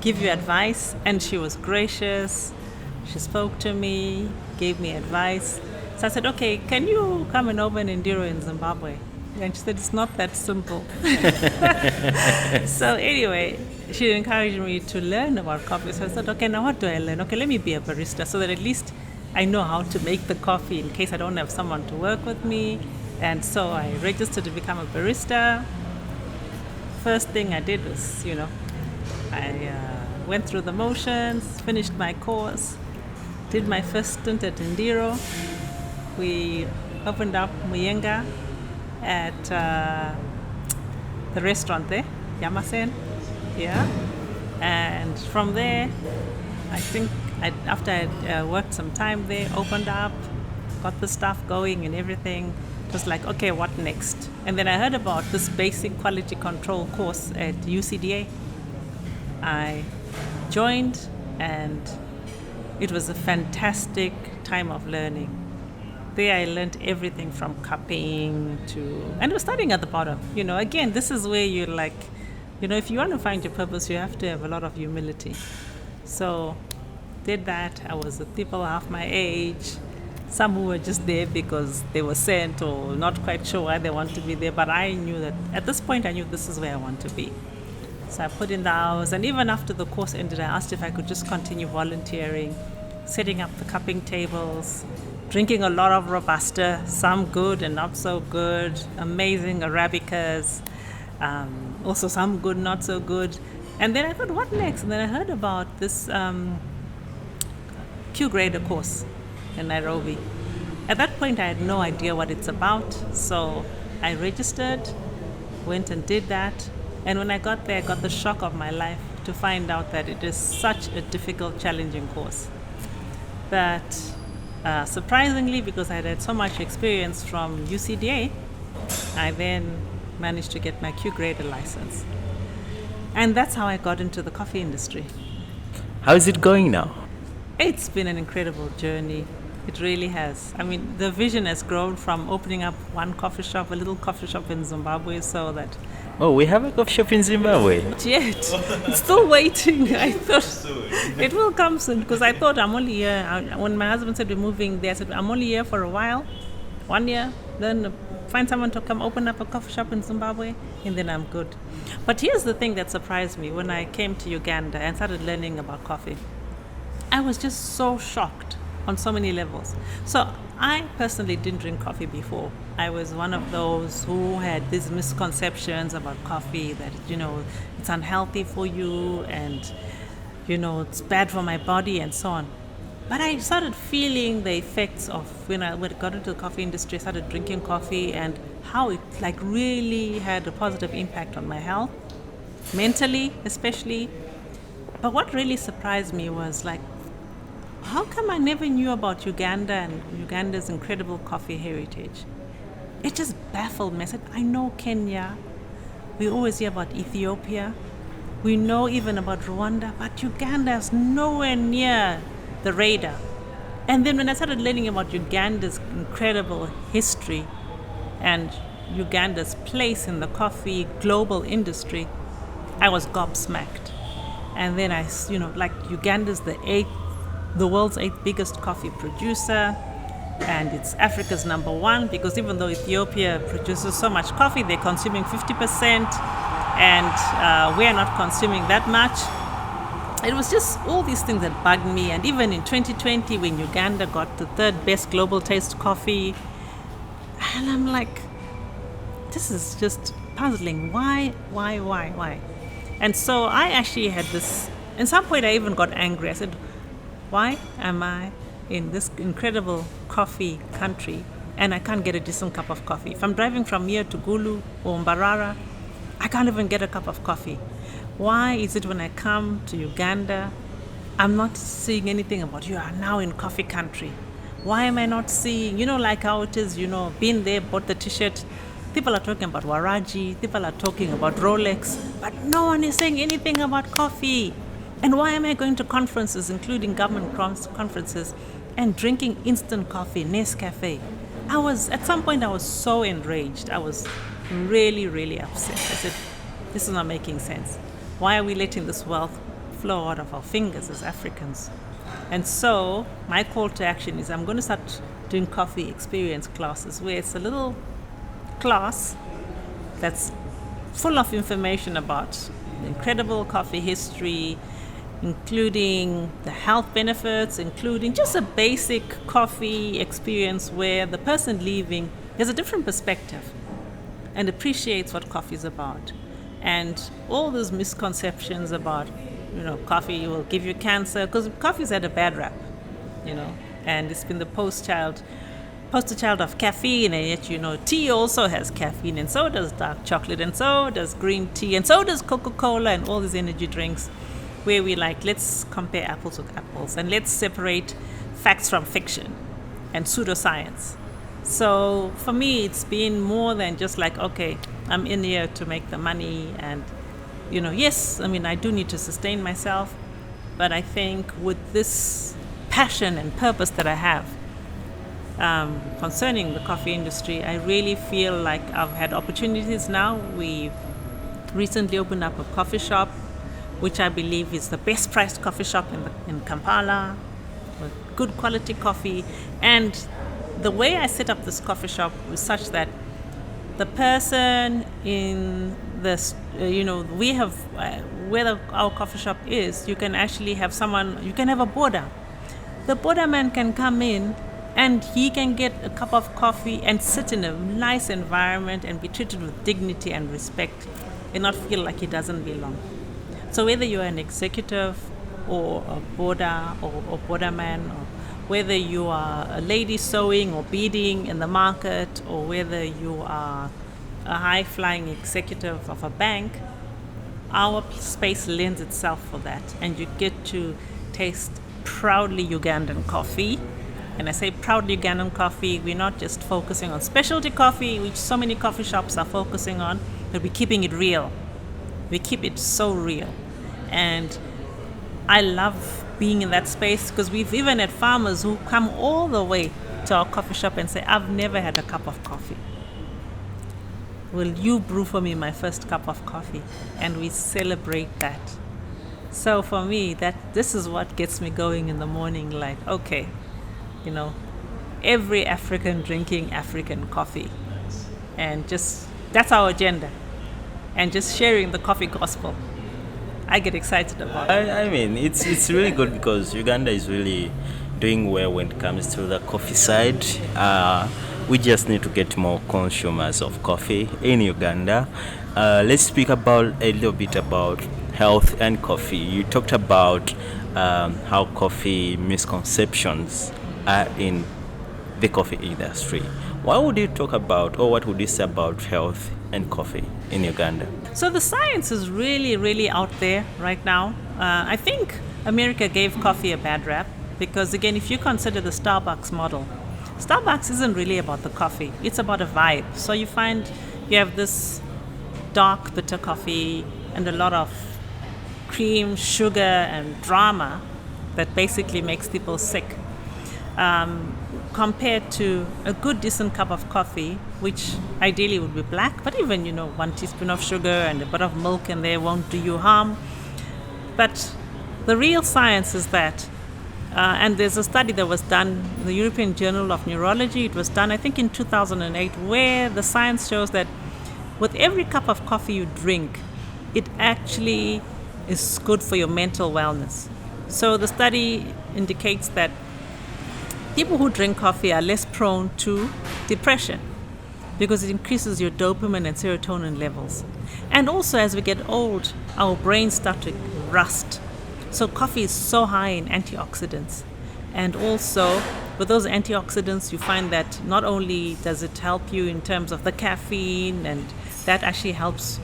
give you advice. And she was gracious. She spoke to me, gave me advice. So I said, okay, can you come and open Indiro in Zimbabwe? And she said, it's not that simple. So anyway, she encouraged me to learn about coffee. So I said, okay, now what do I learn? Okay, let me be a barista so that at least I know how to make the coffee in case I don't have someone to work with me. And so I registered to become a barista. First thing I did was, I went through the motions, finished my course, did my first stint at Indiro. We opened up Muyenga at the restaurant there, Yamasen. Yeah. And from there, I think after I worked some time there, opened up, got the stuff going and everything, it was like, okay, what next? And then I heard about this basic quality control course at UCDA. I joined, and it was a fantastic time of learning. There I learned everything from cupping to, and we're starting at the bottom. Again, this is where you're like, if you want to find your purpose, you have to have a lot of humility. So did that. I was with people half my age, some who were just there because they were sent or not quite sure why they want to be there. But I knew that at this point, I knew this is where I want to be. So I put in the hours, and even after the course ended, I asked if I could just continue volunteering, setting up the cupping tables, drinking a lot of Robusta, some good and not so good, amazing Arabicas, also some good, not so good. And then I thought, what next? And then I heard about this Q grader course in Nairobi. At that point, I had no idea what it's about, so I registered, went and did that. And when I got there, I got the shock of my life to find out that it is such a difficult, challenging course. That surprisingly, because I had so much experience from UCDA, I then managed to get my Q grader license. And that's how I got into the coffee industry. How is it going now? It's been an incredible journey. It really has. I mean, the vision has grown from opening up one coffee shop, a little coffee shop in Zimbabwe, so that... Oh, we have a coffee shop in Zimbabwe? Not yet. It's still waiting. I thought it will come soon, because I thought I'm only here. When my husband said we're moving there, I said, I'm only here for a while, 1 year, then find someone to come open up a coffee shop in Zimbabwe, and then I'm good. But here's the thing that surprised me when I came to Uganda and started learning about coffee. I was just so shocked on so many levels. So I personally didn't drink coffee before. I was one of those who had these misconceptions about coffee, that, it's unhealthy for you and, it's bad for my body and so on. But I started feeling the effects of when I got into the coffee industry, I started drinking coffee, and how it really had a positive impact on my health, mentally especially. But what really surprised me was how come I never knew about Uganda and Uganda's incredible coffee heritage? It just baffled me. I said, I know Kenya. We always hear about Ethiopia. We know even about Rwanda, but Uganda is nowhere near the radar. And then when I started learning about Uganda's incredible history and Uganda's place in the coffee global industry, I was gobsmacked. And then like Uganda's the world's eighth biggest coffee producer, and it's Africa's number one, because even though Ethiopia produces so much coffee, they're consuming 50%, and we are not consuming that much. It was just all these things that bugged me. And even in 2020, when Uganda got the third best global taste coffee, and I'm like, this is just puzzling. Why? And so I actually had this, at some point I even got angry. I said, why am I in this incredible coffee country and I can't get a decent cup of coffee? If I'm driving from here to Gulu or Mbarara, I can't even get a cup of coffee. Why is it when I come to Uganda, I'm not seeing anything about you are now in coffee country? Why am I not seeing, like how it is, being there, bought the t-shirt. People are talking about Waraji, people are talking about Rolex, but no one is saying anything about coffee. And why am I going to conferences, including government conferences, and drinking instant coffee, Nescafe? At some point I was so enraged. I was really, really upset. I said, this is not making sense. Why are we letting this wealth flow out of our fingers as Africans? And so my call to action is I'm going to start doing coffee experience classes, where it's a little class that's full of information about the incredible coffee history, including the health benefits, including just a basic coffee experience where the person leaving has a different perspective and appreciates what coffee is about. And all those misconceptions about, coffee will give you cancer, because coffee's had a bad rap, and it's been the poster child of caffeine, and yet, tea also has caffeine, and so does dark chocolate, and so does green tea, and so does Coca-Cola, and all these energy drinks, where we let's compare apples with apples, and let's separate facts from fiction and pseudoscience. So for me, it's been more than just okay, I'm in here to make the money, and yes, I do need to sustain myself, but I think with this passion and purpose that I have concerning the coffee industry, I really feel like I've had opportunities now. We've recently opened up a coffee shop, which I believe is the best priced coffee shop in Kampala, with good quality coffee. And the way I set up this coffee shop was such that the person in this, we have, where our coffee shop is, you can actually have you can have a border. The border man can come in and he can get a cup of coffee and sit in a nice environment and be treated with dignity and respect and not feel like he doesn't belong. So whether you're an executive or a border or border man, or whether you are a lady sewing or beading in the market, or whether you are a high-flying executive of a bank, our space lends itself for that. And you get to taste proudly Ugandan coffee. And I say proudly Ugandan coffee, we're not just focusing on specialty coffee, which so many coffee shops are focusing on, but we're keeping it real. We keep it so real. And I love being in that space, because we've even had farmers who come all the way to our coffee shop and say, I've never had a cup of coffee. Will you brew for me my first cup of coffee? And we celebrate that. So for me, this is what gets me going in the morning, okay, every African drinking African coffee. And that's our agenda. And just sharing the coffee gospel. I get excited about it. It's really good, because Uganda is really doing well when it comes to the coffee side. We just need to get more consumers of coffee in Uganda. Let's speak about a little bit about health and coffee. You talked about how coffee misconceptions are in the coffee industry. What would you talk about, or what would you say about health and coffee in Uganda? So the science is really, really out there right now. I think America gave coffee a bad rap because, again, if you consider the Starbucks model, Starbucks isn't really about the coffee. It's about a vibe. So you find you have this dark, bitter coffee and a lot of cream, sugar, and drama that basically makes people sick. Compared to a good decent cup of coffee, which ideally would be black, but even 1 teaspoon of sugar and a bit of milk and there won't do you harm. But the real science is that, and there's a study that was done in the European Journal of Neurology. It was done, I think, in 2008, where the science shows that with every cup of coffee you drink, it actually is good for your mental wellness. So the study indicates that people who drink coffee are less prone to depression because it increases your dopamine and serotonin levels. And also, as we get old, our brains start to rust. So coffee is so high in antioxidants. And also, with those antioxidants, you find that not only does it help you in terms of the caffeine, and that actually helps,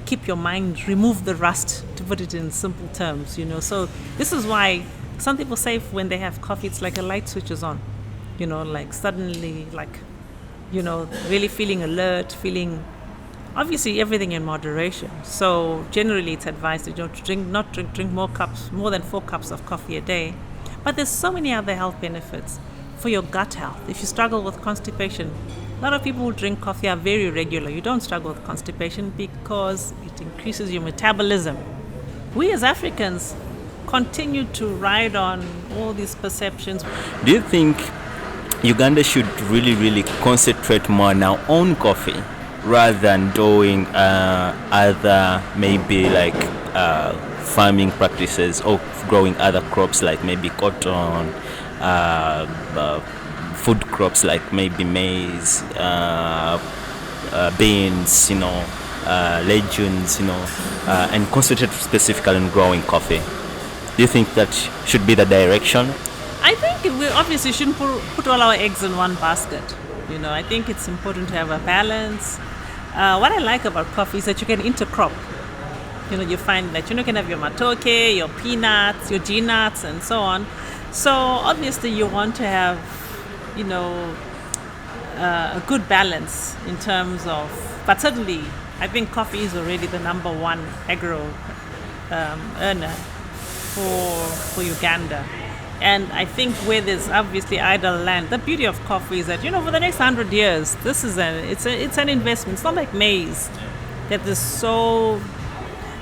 keep your mind, remove the rust, to put it in simple terms, So this is why some people say when they have coffee, it's like a light switches on, like suddenly, really feeling alert, feeling, obviously everything in moderation. So generally it's advised to drink more than 4 cups of coffee a day. But there's so many other health benefits for your gut health. If you struggle with constipation, a lot of people who drink coffee are very regular. You don't struggle with constipation because it increases your metabolism. We as Africans continue to ride on all these perceptions. Do you think Uganda should really concentrate more on our own coffee rather than doing other maybe like farming practices or growing other crops like maybe cotton, food crops like maybe maize, beans, legumes, and concentrate specifically on growing coffee? Do you think that should be the direction? I think we obviously shouldn't put all our eggs in one basket. I think it's important to have a balance. What I like about coffee is that you can intercrop. You find that you can have your matoke, your peanuts, your G-nuts, and so on. So obviously you want to have, a good balance in terms of. But certainly, I think coffee is already the number one agro earner for Uganda. And I think where there's obviously idle land, the beauty of coffee is that, for the next 100 years, this is it's an investment. It's not like maize that is so,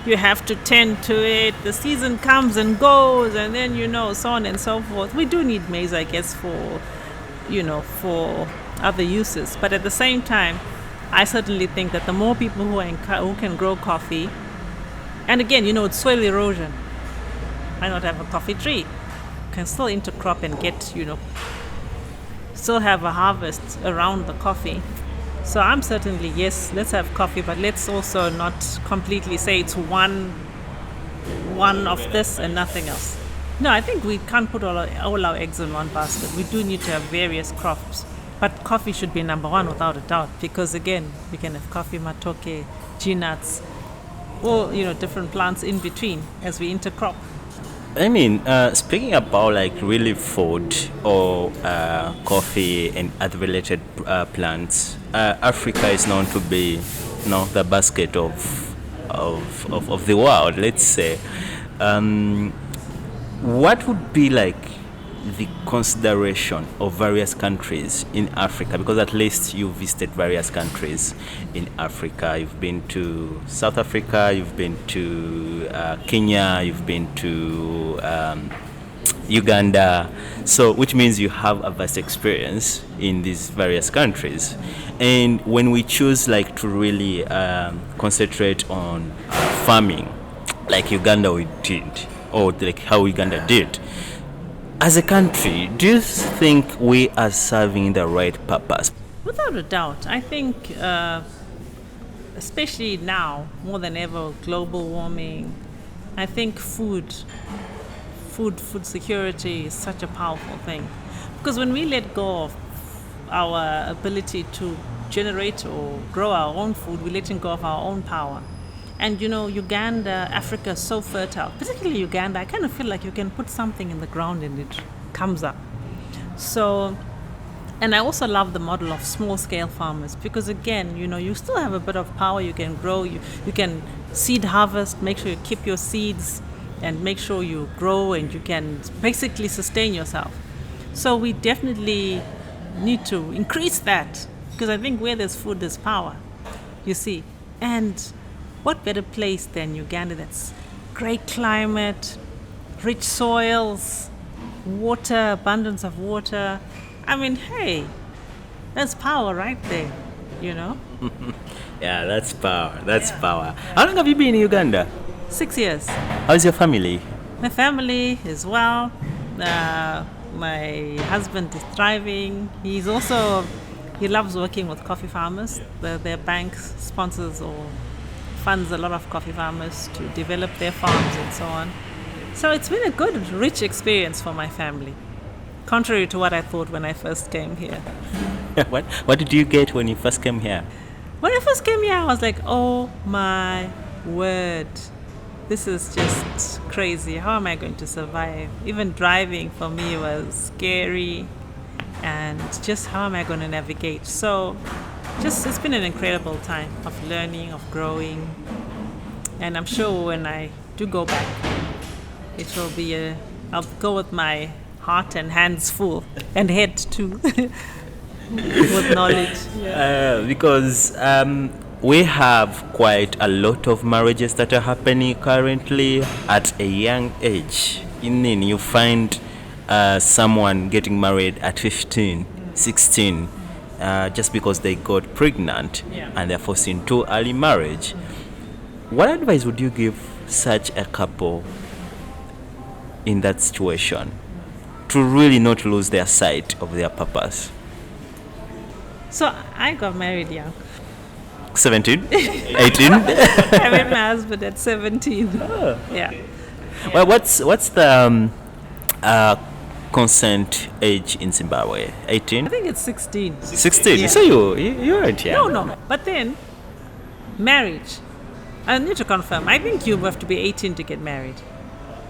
you have to tend to it. The season comes and goes, and then, so on and so forth. We do need maize, I guess, for other uses. But at the same time, I certainly think that the more people who can grow coffee, and again, it's soil erosion. Why not have a coffee tree? Can still intercrop and get, still have a harvest around the coffee. So I'm certainly, yes, let's have coffee, but let's also not completely say it's one of this and nothing else. No, I think we can't put all our eggs in one basket. We do need to have various crops, but coffee should be number one without a doubt, because again, we can have coffee, matoke, G-nuts, or different plants in between as we intercrop. I mean, speaking about like really food or coffee and other related plants, Africa is known to be, the basket of the world. Let's say, what would be like the consideration of various countries in Africa? Because at least you visited various countries in Africa. You've been to South Africa, you've been to Kenya, you've been to Uganda. So, which means you have a vast experience in these various countries. And when we choose like to really concentrate on farming, like Uganda we did, or like how Uganda did, as a country, do you think we are serving the right purpose? Without a doubt. I think, especially now, more than ever, global warming, I think food security is such a powerful thing. Because when we let go of our ability to generate or grow our own food, we're letting go of our own power. And Uganda, Africa is so fertile, particularly Uganda. I kind of feel like you can put something in the ground and it comes up. So And I also love the model of small scale farmers because, again, you still have a bit of power. You can grow, you can seed harvest, make sure you keep your seeds and make sure you grow and you can basically sustain yourself. So we definitely need to increase that because I think where there's food, there's power, you see. And what better place than Uganda? That's great climate, rich soils, water, abundance of water. I mean, hey, that's power right there, Yeah, that's power. That's power. How long have you been in Uganda? 6 years. How's your family? My family is well. My husband is thriving. He loves working with coffee farmers. Their bank sponsors or funds a lot of coffee farmers to develop their farms and so on. So it's been a good, rich experience for my family, contrary to what I thought when I first came here. What did you get when you first came here? When I first came here, I was like, oh my word. This is just crazy. How am I going to survive? Even driving for me was scary. And just how am I going to navigate? So it's been an incredible time of learning, of growing. And I'm sure when I do go back, it will be I'll go with my heart and hands full and head too with knowledge. Because we have quite a lot of marriages that are happening currently at a young age. You find someone getting married at 15, 16, just because they got pregnant and they're forced into early marriage. What advice would you give such a couple in that situation to really not lose their sight of their purpose? So I got married young. 17? 18? I met my husband at 17. Oh. Yeah. Well, what's the consent age in Zimbabwe? 18? I think it's 16. 16? Yeah. So you weren't young. No. But then, marriage. I need to confirm. I think you have to be 18 to get married.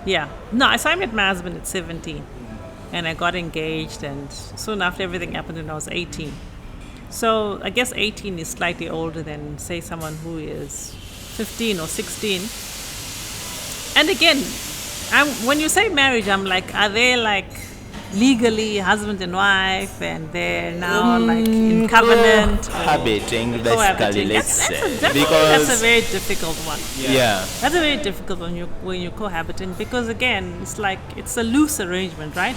Yeah. No, so I met my husband at 17. And I got engaged, and soon after everything happened when I was 18. So I guess 18 is slightly older than, say, someone who is 15 or 16. And again, when you say marriage, I'm like, are they like legally husband and wife and they're now like in covenant? Cohabiting, basically, let's say. That's a very difficult one. Yeah. That's a very difficult one when you're cohabiting because, again, it's a loose arrangement, right?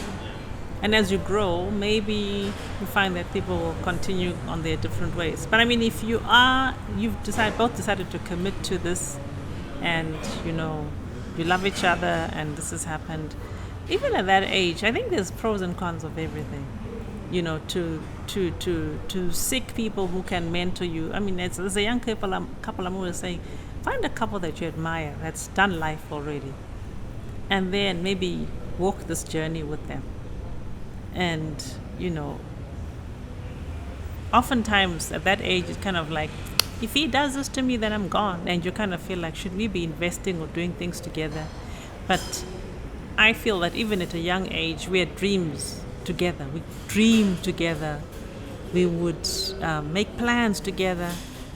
And as you grow, maybe you find that people will continue on their different ways. But I mean, if you've both decided to commit to this, and you love each other, and this has happened, even at that age, I think there's pros and cons of everything. To seek people who can mentor you. I mean, as a young couple, I'm always saying, find a couple that you admire that's done life already, and then maybe walk this journey with them. And, oftentimes at that age, it's kind of like, if he does this to me, then I'm gone. And you kind of feel like, should we be investing or doing things together? But I feel that even at a young age, we had dreams together. We dreamed together. We would make plans together,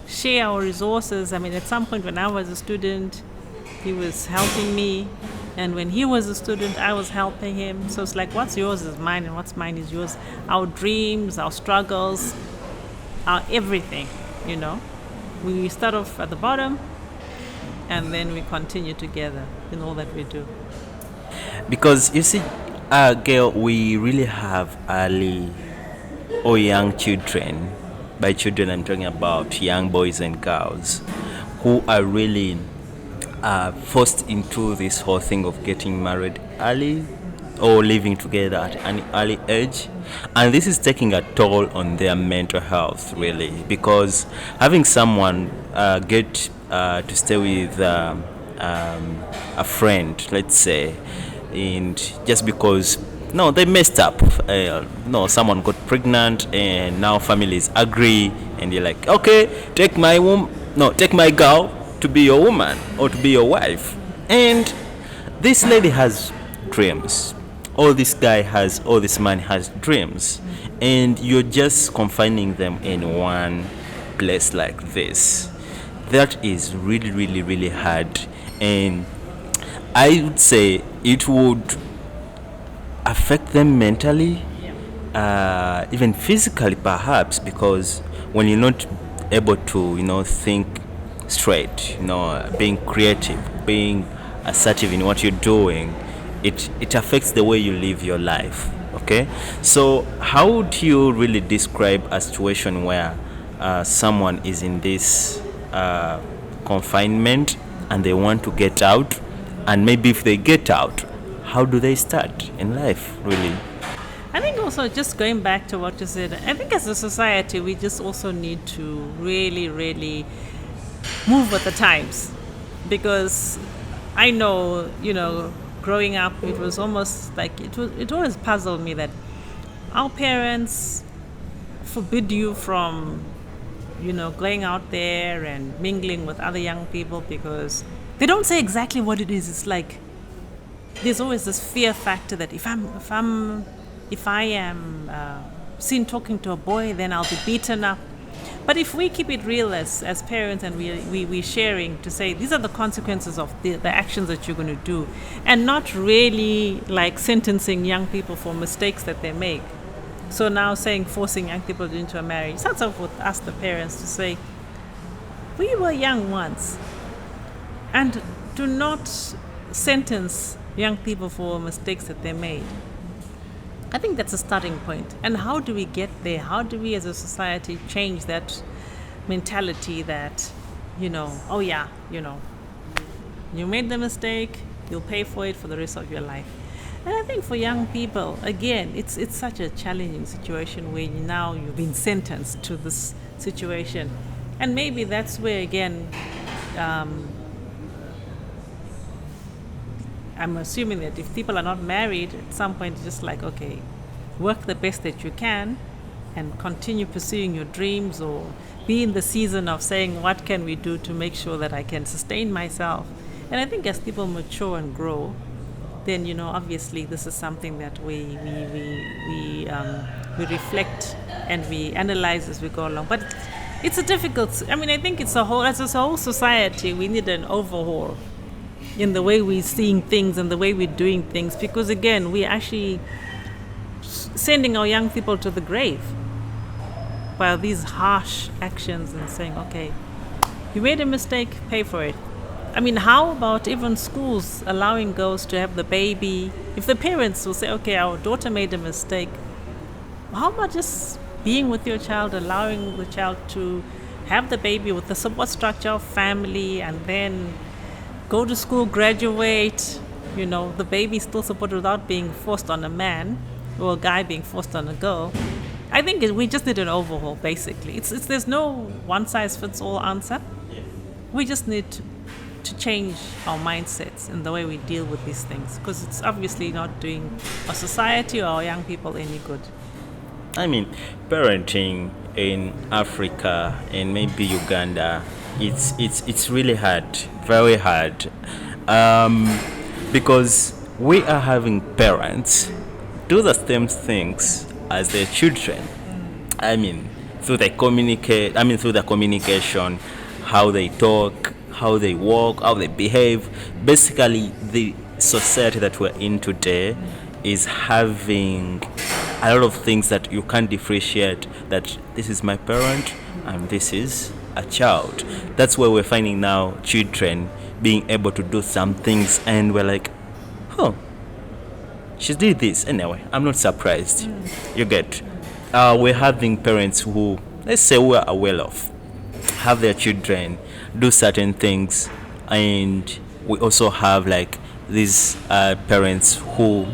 share our resources. I mean, at some point when I was a student, he was helping me. And when he was a student, I was helping him. So it's like, what's yours is mine and what's mine is yours. Our dreams, our struggles, our everything, We start off at the bottom and then we continue together in all that we do. Because you see, Gail, we really have early or young children. By children, I'm talking about young boys and girls who are really forced into this whole thing of getting married early or living together at an early age, and this is taking a toll on their mental health, really, because having someone get to stay with a friend, let's say, and just because they messed up, someone got pregnant and now families agree and you're like, okay, take my girl to be your woman or to be your wife. And this lady has dreams all this guy has, all this man has dreams, and you're just confining them in one place like this. That is really, really, really hard. And I would say it would affect them mentally, even physically perhaps, because when you're not able to, think straight, being creative, being assertive in what you're doing, it affects the way you live your life. Okay, so how would you really describe a situation where someone is in this confinement and they want to get out, and maybe if they get out, how do they start in life, really? I think also just going back to what you said, I think as a society we just also need to really, really move with the times, because I know, growing up, it was almost like it always puzzled me that our parents forbid you from, going out there and mingling with other young people, because they don't say exactly what it is. It's like there's always this fear factor that if I am seen talking to a boy, then I'll be beaten up. But if we keep it real as parents, and we're sharing to say these are the consequences of the actions that you're going to do, and not really like sentencing young people for mistakes that they make. So now forcing young people into a marriage starts off with us, the parents, to say, we were young once, and do not sentence young people for mistakes that they made. I think that's a starting point. And how do we get there? How do we as a society change that mentality that, you made the mistake, you'll pay for it for the rest of your life. And I think for young people, again, it's such a challenging situation where now you've been sentenced to this situation. And maybe that's where, again, I'm assuming that if people are not married, at some point it's just like, okay, work the best that you can and continue pursuing your dreams, or be in the season of saying, what can we do to make sure that I can sustain myself? And I think as people mature and grow, then, obviously this is something that we reflect and we analyze as we go along. But it's a difficult, I think it's as a whole society, we need an overhaul in the way we're seeing things and the way we're doing things, because again, we're actually sending our young people to the grave by these harsh actions and saying, okay, you made a mistake, pay for it. How about even schools allowing girls to have the baby? If the parents will say, okay, our daughter made a mistake, how about just being with your child, allowing the child to have the baby with the support structure of family, and then go to school, graduate, the baby still supported without being forced on a man, or a guy being forced on a girl. I think we just need an overhaul, basically. There's no one-size-fits-all answer. We just need to change our mindsets and the way we deal with these things, because it's obviously not doing our society or our young people any good. Parenting in Africa and maybe Uganda, it's really hard, very hard, because we are having parents do the same things as their children. Through the communication, how they talk, how they walk, how they behave. Basically, the society that we're in today is having a lot of things that you can't differentiate, that this is my parent and this is a child. That's where we're finding now children being able to do some things, and we're like, oh, she did this anyway, I'm not surprised. You get, we're having parents who, let's say, who are well off, have their children do certain things, and we also have like these parents who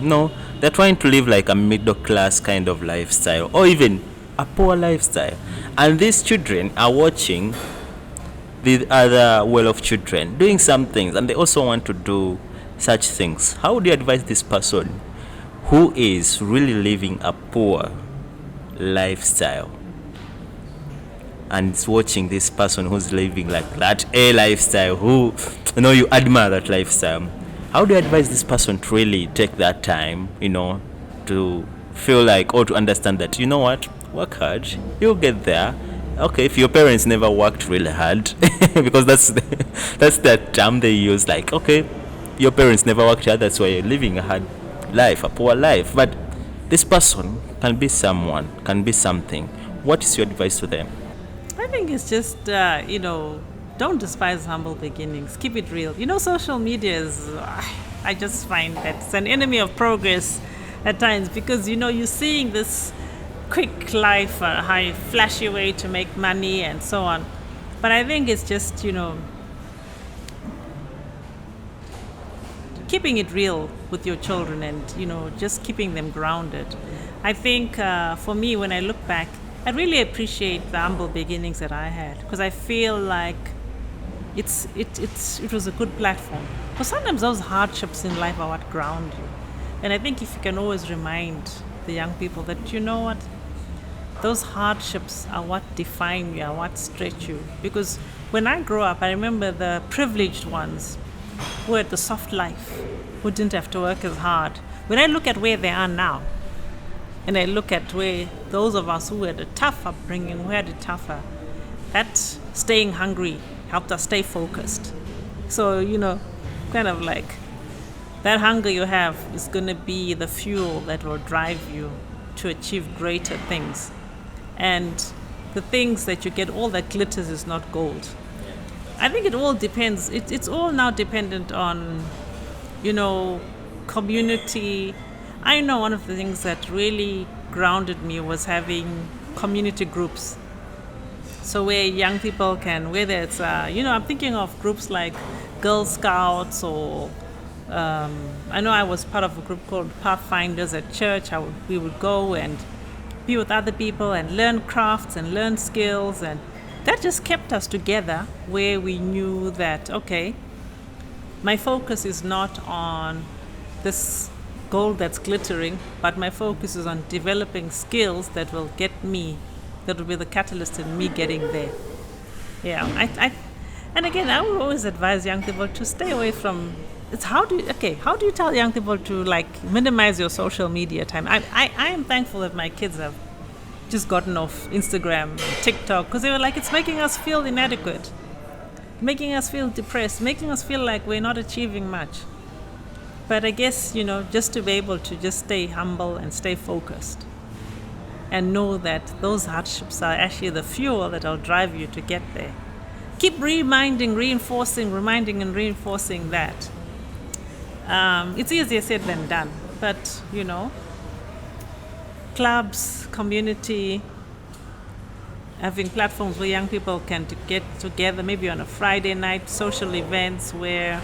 they're trying to live like a middle class kind of lifestyle, or even a poor lifestyle, and these children are watching the other well-off children doing some things, and they also want to do such things. How would you advise this person who is really living a poor lifestyle and is watching this person who's living like that a lifestyle, who you admire that lifestyle? How do you advise this person to really take that time, to feel like, or to understand that, you know what, work hard, you'll get there. Okay, if your parents never worked really hard, because that's the term they use, like, okay, your parents never worked hard, that's why you're living a hard life, a poor life. But this person can be someone, can be something. What is your advice to them? I think it's just, don't despise humble beginnings. Keep it real. Social media is, I just find that it's an enemy of progress at times because, you're seeing this quick life, high, flashy way to make money and so on. But I think it's just, keeping it real with your children and, just keeping them grounded. I think for me, when I look back, I really appreciate the humble beginnings that I had because I feel like it was a good platform. But sometimes those hardships in life are what ground you. And I think if you can always remind the young people that, you know what, those hardships are what define you, are what stretch you. Because when I grew up, I remember the privileged ones who had the soft life, who didn't have to work as hard. When I look at where they are now, and I look at where those of us who had a tough upbringing, who had it tougher, that staying hungry helped us stay focused. So, kind of like that hunger you have is going to be the fuel that will drive you to achieve greater things. And the things that you get, all that glitters is not gold. I think it all depends. It's all now dependent on, community. I know one of the things that really grounded me was having community groups. So where young people can, whether it's, I'm thinking of groups like Girl Scouts or I know I was part of a group called Pathfinders at church. We would go and be with other people and learn crafts and learn skills, and that just kept us together where we knew that, okay, my focus is not on this gold that's glittering, but my focus is on developing skills that will that will be the catalyst in me getting there. Yeah, and again, I would always advise young people to stay away from. How do you tell young people to minimize your social media time? I am thankful that my kids have just gotten off Instagram, TikTok, because they were like, it's making us feel inadequate, making us feel depressed, making us feel like we're not achieving much. But I guess, just to be able to just stay humble and stay focused and know that those hardships are actually the fuel that will drive you to get there. Keep reminding and reinforcing that. It's easier said than done, but, clubs, community, having platforms where young people can get together, maybe on a Friday night, social events where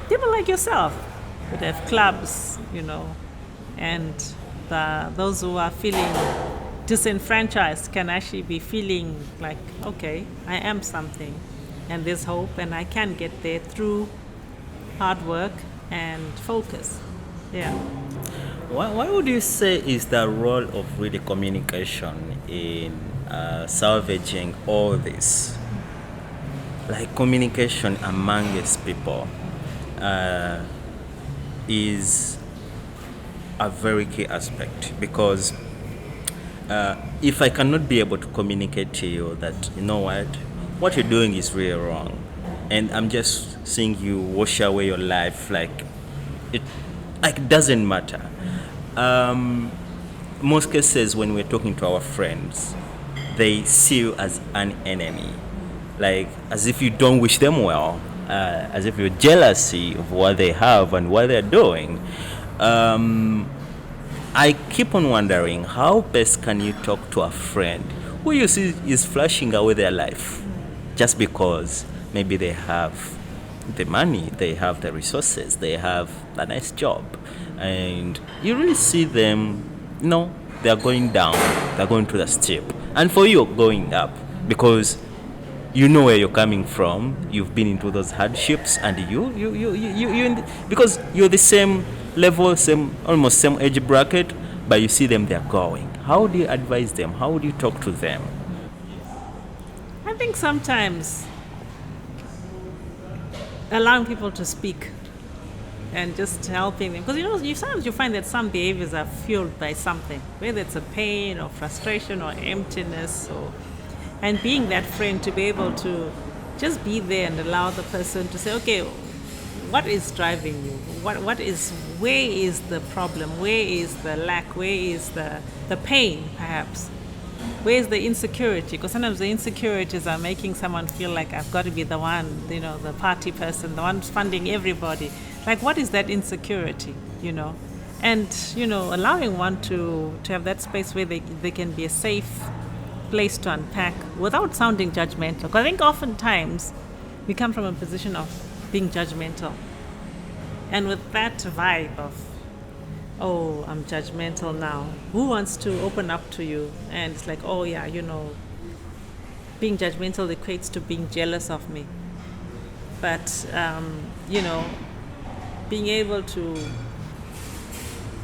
people like yourself would have clubs, and those who are feeling disenfranchised can actually be feeling like, okay, I am something, and there's hope, and I can get there through hard work and focus. Yeah. What would you say is the role of really communication in salvaging all this? Like communication amongst people is a very key aspect, because if I cannot be able to communicate to you that, you know what you're doing is really wrong, and I'm just seeing you wash away your life it doesn't matter. Most cases when we're talking to our friends, they see you as an enemy, as if you don't wish them well, as if you're jealousy of what they have and what they're doing. I keep on wondering, how best can you talk to a friend who you see is flashing away their life just because maybe they have the money, they have the resources, they have a nice job, and you really see them, they're going down, they're going to the steep, and for you going up, because you know where you're coming from, you've been into those hardships, and because you're the same level, almost same age bracket, but you see them, they're going. How do you advise them? How do you talk to them? I think sometimes allowing people to speak and just helping them. Because sometimes you find that some behaviors are fueled by something, whether it's a pain or frustration or emptiness, and being that friend to be able to just be there and allow the person to say, okay, what is driving you? Where is the problem? Where is the lack? Where is the pain, perhaps? Where is the insecurity? Because sometimes the insecurities are making someone feel like I've got to be the one, the party person, the one funding everybody. Like, what is that insecurity, And, allowing one to have that space where they can be a safe place to unpack without sounding judgmental. Because I think oftentimes we come from a position of being judgmental. And with that vibe of, oh, I'm judgmental now, who wants to open up to you? And it's like, oh yeah, being judgmental equates to being jealous of me. But, being able to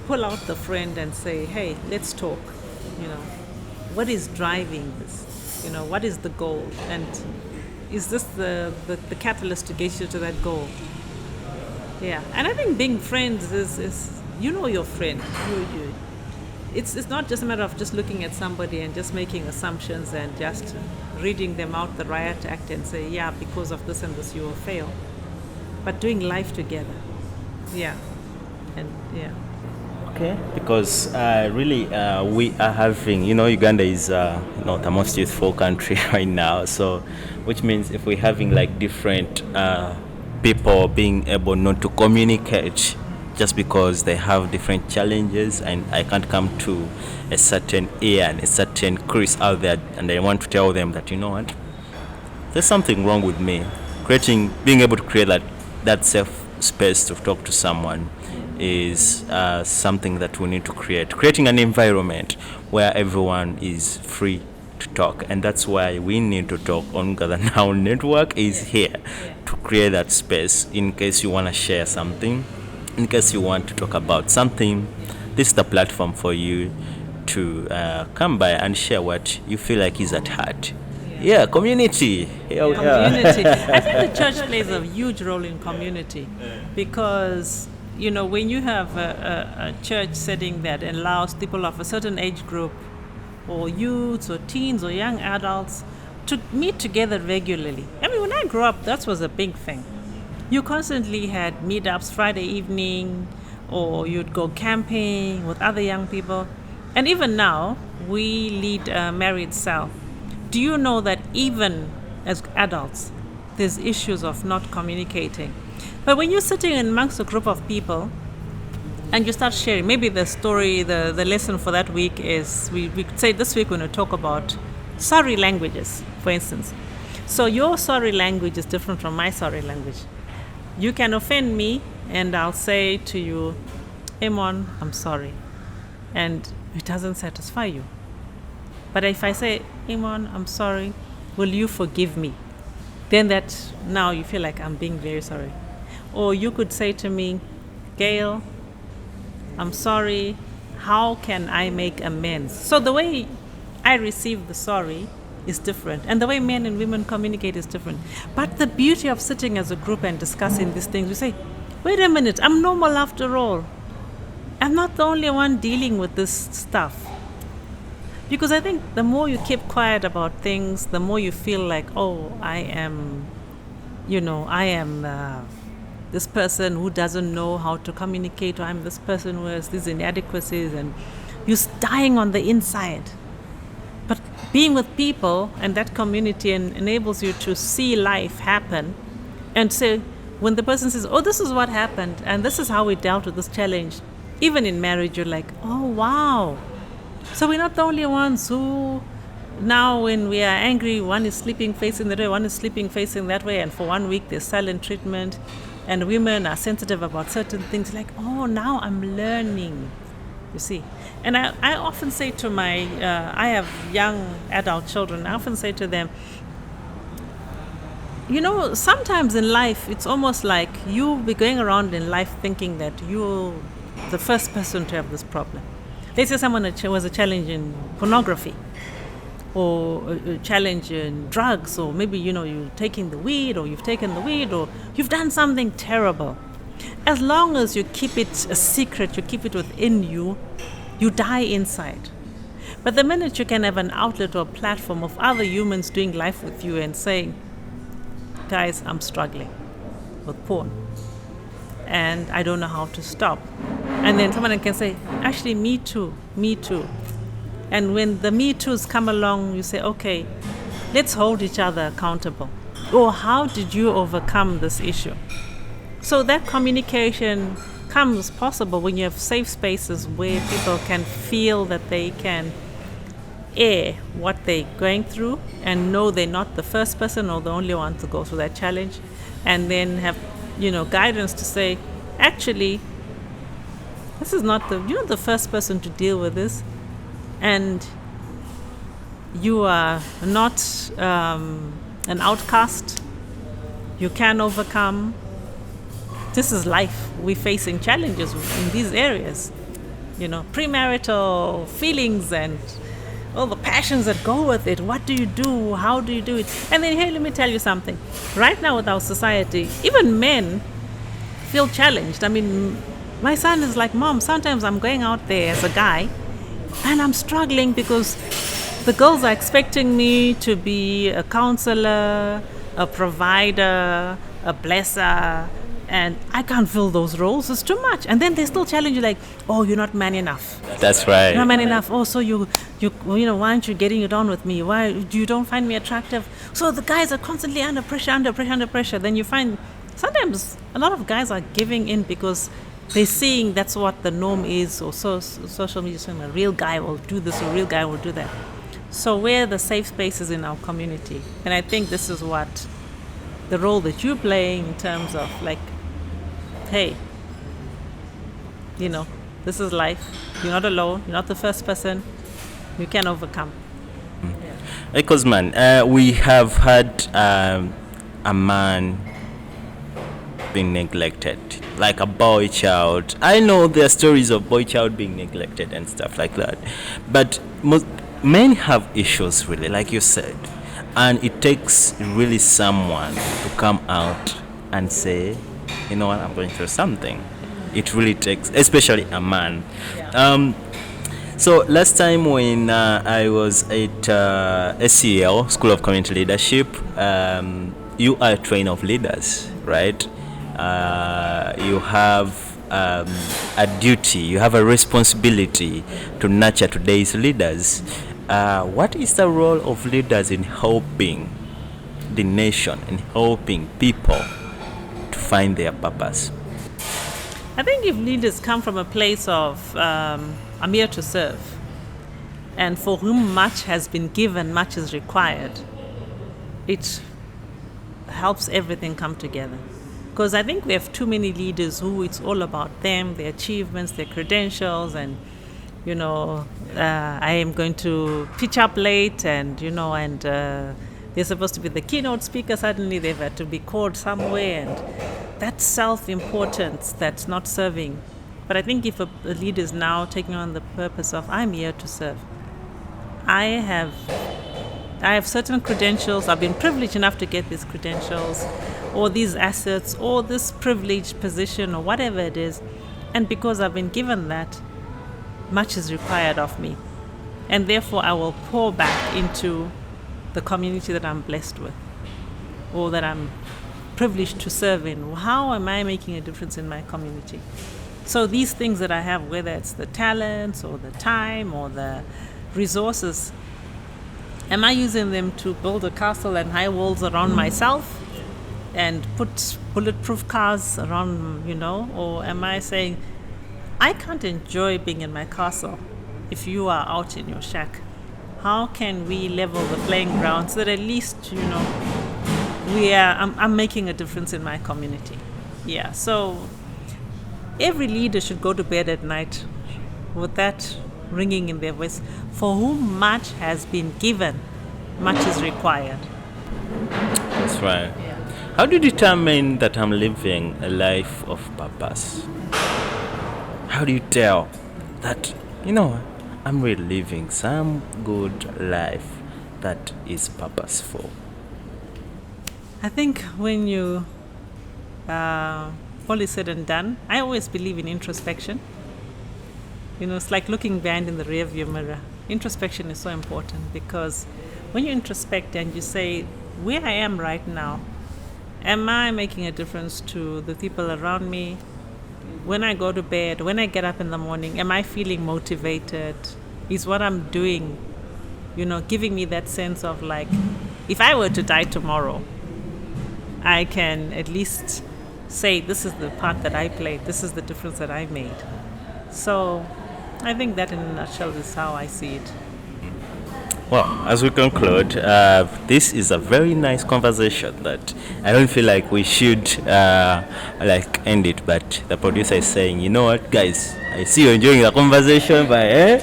pull out the friend and say, hey, let's talk, what is driving this? What is the goal? And is this the catalyst to get you to that goal? Yeah, and I think being friends is your friend. It's not just a matter of just looking at somebody and just making assumptions and just reading them out the riot act and say, yeah, because of this and this you will fail. But doing life together. Yeah. And yeah. Okay, because really we are having, Uganda is the most youthful country right now, so which means if we're having like different people being able not to communicate just because they have different challenges, and I can't come to a certain Ian, a certain Chris out there, and I want to tell them that, what, there's something wrong with me. Being able to create that safe space to talk to someone is something that we need to creating an environment where everyone is free to talk, and that's why we need to talk on Gather Now Network is here to create that space. In case you want to share something, in case you want to talk about something, this is the platform for you to come by and share what you feel like is at heart. Yeah, community. Community. I think the church plays a huge role in community because, when you have a church setting that allows people of a certain age group or youths or teens or young adults to meet together regularly. I mean, when I grew up, that was a big thing. You constantly had meetups Friday evening, or you'd go camping with other young people. And even now, we lead a married cell. Do you know that even as adults, there's issues of not communicating? But when you're sitting amongst a group of people and you start sharing, maybe the story, the lesson for that week is, we could say this week we're going to talk about sorry languages, for instance. So your sorry language is different from my sorry language. You can offend me and I'll say to you, Amon, I'm sorry. And it doesn't satisfy you. But if I say, Amon, I'm sorry, will you forgive me? Then now you feel like I'm being very sorry. Or you could say to me, Gail, I'm sorry, how can I make amends? So the way I receive the sorry is different, and the way men and women communicate is different. But the beauty of sitting as a group and discussing these things, we say, wait a minute, I'm normal after all. I'm not the only one dealing with this stuff. Because I think the more you keep quiet about things, the more you feel like, oh, I am this person who doesn't know how to communicate, or I'm this person who has these inadequacies, and you're dying on the inside. But being with people and that community enables you to see life happen and say, when the person says, oh, this is what happened and this is how we dealt with this challenge, even in marriage, you're like, oh, wow. So we're not the only ones who, now when we are angry, one is sleeping facing that way, one is sleeping facing that way, and for 1 week there's silent treatment, and women are sensitive about certain things, like, oh, now I'm learning, you see. And I often say to I have young adult children, I often say to them, sometimes in life, it's almost like you'll be going around in life thinking that you're the first person to have this problem. Let's say someone was a challenge in pornography, or a challenge in drugs, or maybe, you're taking the weed, or you've taken the weed, or you've done something terrible. As long as you keep it a secret, you keep it within you, you die inside. But the minute you can have an outlet or platform of other humans doing life with you and saying, guys, I'm struggling with porn and I don't know how to stop. And then someone can say, actually, me too. And when the me too's come along, you say, okay, let's hold each other accountable. Or how did you overcome this issue? So that communication comes possible when you have safe spaces where people can feel that they can air what they're going through and know they're not the first person or the only one to go through that challenge, and then have guidance to say, actually, this is not you're not the first person to deal with this, and you are not an outcast. You can overcome. This is life. We're facing challenges in these areas, premarital feelings and all the passions that go with it. What do you do? How do you do it? And then here, let me tell you something. Right now with our society, even men feel challenged. I mean, my son is like, Mom, sometimes I'm going out there as a guy and I'm struggling because the girls are expecting me to be a counselor, a provider, a blesser, and I can't fill those roles. It's too much. And then they still challenge you like, oh, you're not man enough. That's right. You're not man enough. Oh, so you why aren't you getting it on with me? Why you don't find me attractive? So the guys are constantly under pressure. Then you find sometimes a lot of guys are giving in because they're seeing that's what the norm is, or social media saying a real guy will do this, or a real guy will do that. So we're the safe spaces in our community. And I think this is what the role that you're playing in terms of like, hey, this is life. You're not alone. You're not the first person. You can overcome. Because, we have had a man being neglected, like a boy child. I know there are stories of boy child being neglected and stuff like that. But men have issues, really, like you said. And it takes really someone to come out and say, you know what, I'm going through something. It really takes, especially a man. So last time when I was at SCL, School of Community Leadership, you are a trainer of leaders, right? You have a duty, you have a responsibility to nurture today's leaders. What is the role of leaders in helping the nation, in helping people to find their purpose? I think if leaders come from a place of I'm here to serve, and for whom much has been given, much is required, it helps everything come together. Because I think we have too many leaders who it's all about them, their achievements, their credentials, and I am going to pitch up late, and they're supposed to be the keynote speaker. Suddenly they've had to be called somewhere, and that's self-importance that's not serving. But I think if a leader is now taking on the purpose of I'm here to serve, I have certain credentials. I've been privileged enough to get these credentials, or these assets, or this privileged position, or whatever it is, and because I've been given that, much is required of me, and therefore I will pour back into the community that I'm blessed with, or that I'm privileged to serve in. How am I making a difference in my community? So these things that I have, whether it's the talents or the time or the resources, am I using them to build a castle and high walls around myself and put bulletproof cars around, or am I saying, I can't enjoy being in my castle if you are out in your shack? How can we level the playing ground so that at least, I'm making a difference in my community? Yeah, so every leader should go to bed at night with that ringing in their voice. For whom much has been given, much is required. That's right. Yeah. How do you determine that I'm living a life of purpose? How do you tell that, I'm really living some good life that is purposeful? I think when you all is said and done, I always believe in introspection. It's like looking behind in the rearview mirror. Introspection is so important because when you introspect and you say, where I am right now, am I making a difference to the people around me? When I go to bed, when I get up in the morning, am I feeling motivated? Is what I'm doing, giving me that sense of like, if I were to die tomorrow, I can at least say, this is the part that I played, this is the difference that I made. So I think that in a nutshell is how I see it. Well, as we conclude, this is a very nice conversation that I don't feel like we should end it, but the producer is saying, you know what, guys, I see you enjoying the conversation, but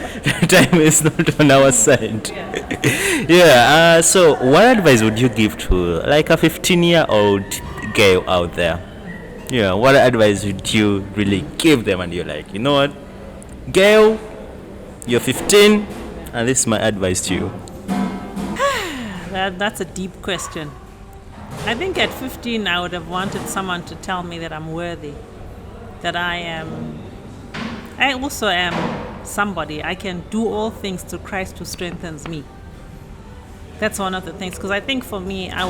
time is not on our side. Yeah. So what advice would you give to like a 15-year-old girl out there? Yeah. What advice would you really give them? And you're like, you know what, girl, you're 15. And this is my advice to you. That's a deep question. I think at 15, I would have wanted someone to tell me that I'm worthy, that I also am somebody. I can do all things through Christ who strengthens me. That's one of the things. Because I think for me, I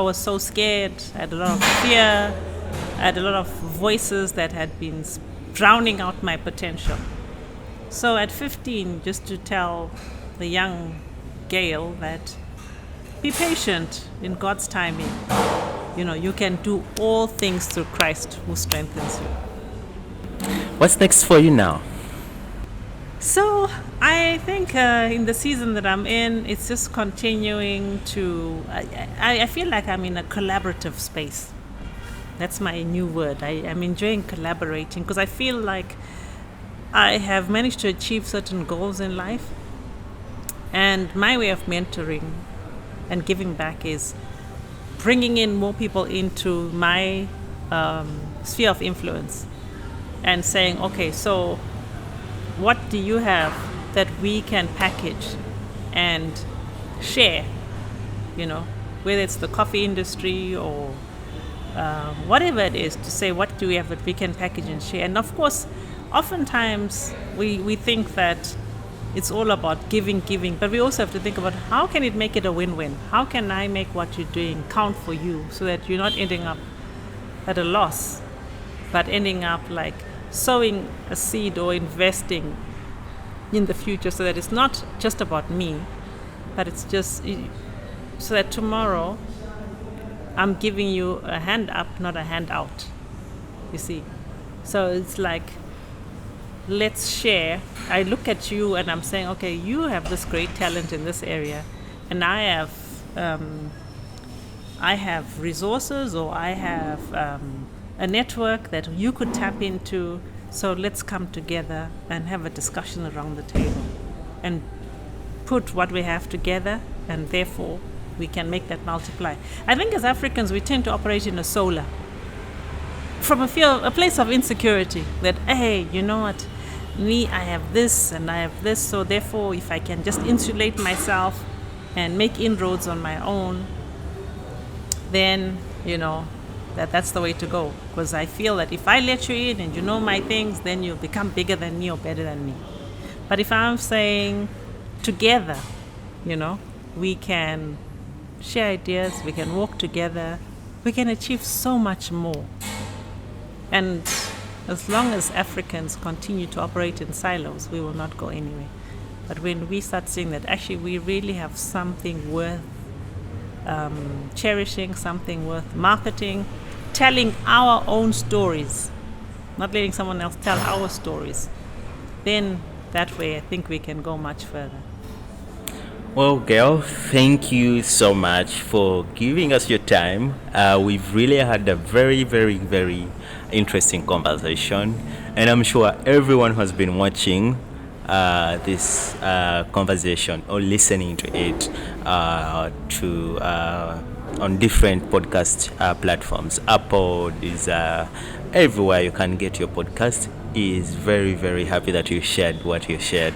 was so scared. I had a lot of fear. I had a lot of voices that had been drowning out my potential. So at 15, just to tell the young Gail that be patient in God's timing. You can do all things through Christ who strengthens you. What's next for you now? So I think in the season that I'm in, it's just continuing to, I feel like I'm in a collaborative space. That's my new word. I'm enjoying collaborating because I feel like I have managed to achieve certain goals in life, and my way of mentoring and giving back is bringing in more people into my sphere of influence and saying, okay, so what do you have that we can package and share, whether it's the coffee industry or whatever it is, to say what do we have that we can package and share. And of course, oftentimes we think that it's all about giving, but we also have to think about how can it make it a win-win? How can I make what you're doing count for you so that you're not ending up at a loss, but ending up like sowing a seed or investing in the future so that it's not just about me, but it's just so that tomorrow I'm giving you a hand up, not a hand out, you see. So it's like, let's share. I look at you and I'm saying, okay, you have this great talent in this area, and I have resources, or I have a network that you could tap into. So let's come together and have a discussion around the table and put what we have together, and therefore we can make that multiply. I think as Africans, we tend to operate in a solar, from a place of insecurity, that, hey, you know what, I have this and I have this, so therefore if I can just insulate myself and make inroads on my own, then that's the way to go. Because I feel that if I let you in and you know my things, then you'll become bigger than me or better than me. But if I'm saying together, we can share ideas, we can work together, we can achieve so much more. And as long as Africans continue to operate in silos, we will not go anywhere. But when we start seeing that actually we really have something worth cherishing, something worth marketing, telling our own stories, not letting someone else tell our stories, then that way I think we can go much further. Well, Gail, thank you so much for giving us your time. We've really had a very, very, very interesting conversation, and I'm sure everyone who has been watching this conversation or listening to it on different podcast platforms, Apple is everywhere you can get your podcast, is very, very happy that you shared what you shared.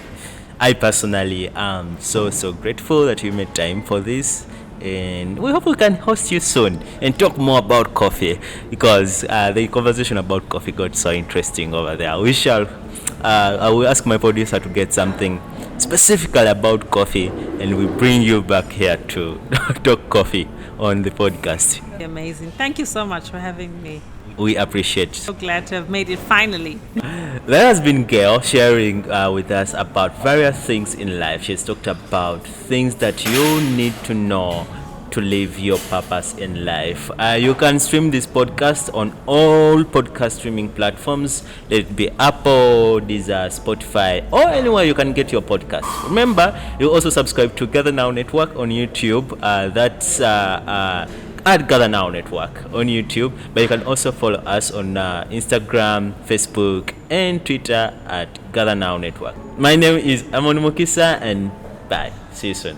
I personally am so grateful that you made time for this, and we hope we can host you soon and talk more about coffee, because the conversation about coffee got so interesting over there. We shall I will ask my producer to get something specifically about coffee, and we bring you back here to talk coffee on the podcast. Amazing. Thank you so much for having me. We appreciate. So glad to have made it finally. There has been Gail sharing with us about various things in life. She's talked about things that you need to know to live your purpose in life. You can stream this podcast on all podcast streaming platforms. Let it be Apple, Deezer, Spotify, or anywhere you can get your podcast. Remember, you also subscribe to Gather Now Network on YouTube. That's at Gather Now Network on YouTube, but you can also follow us on Instagram, Facebook, and Twitter at Gather Now Network. My name is Amon Mukisa, and bye. See you soon.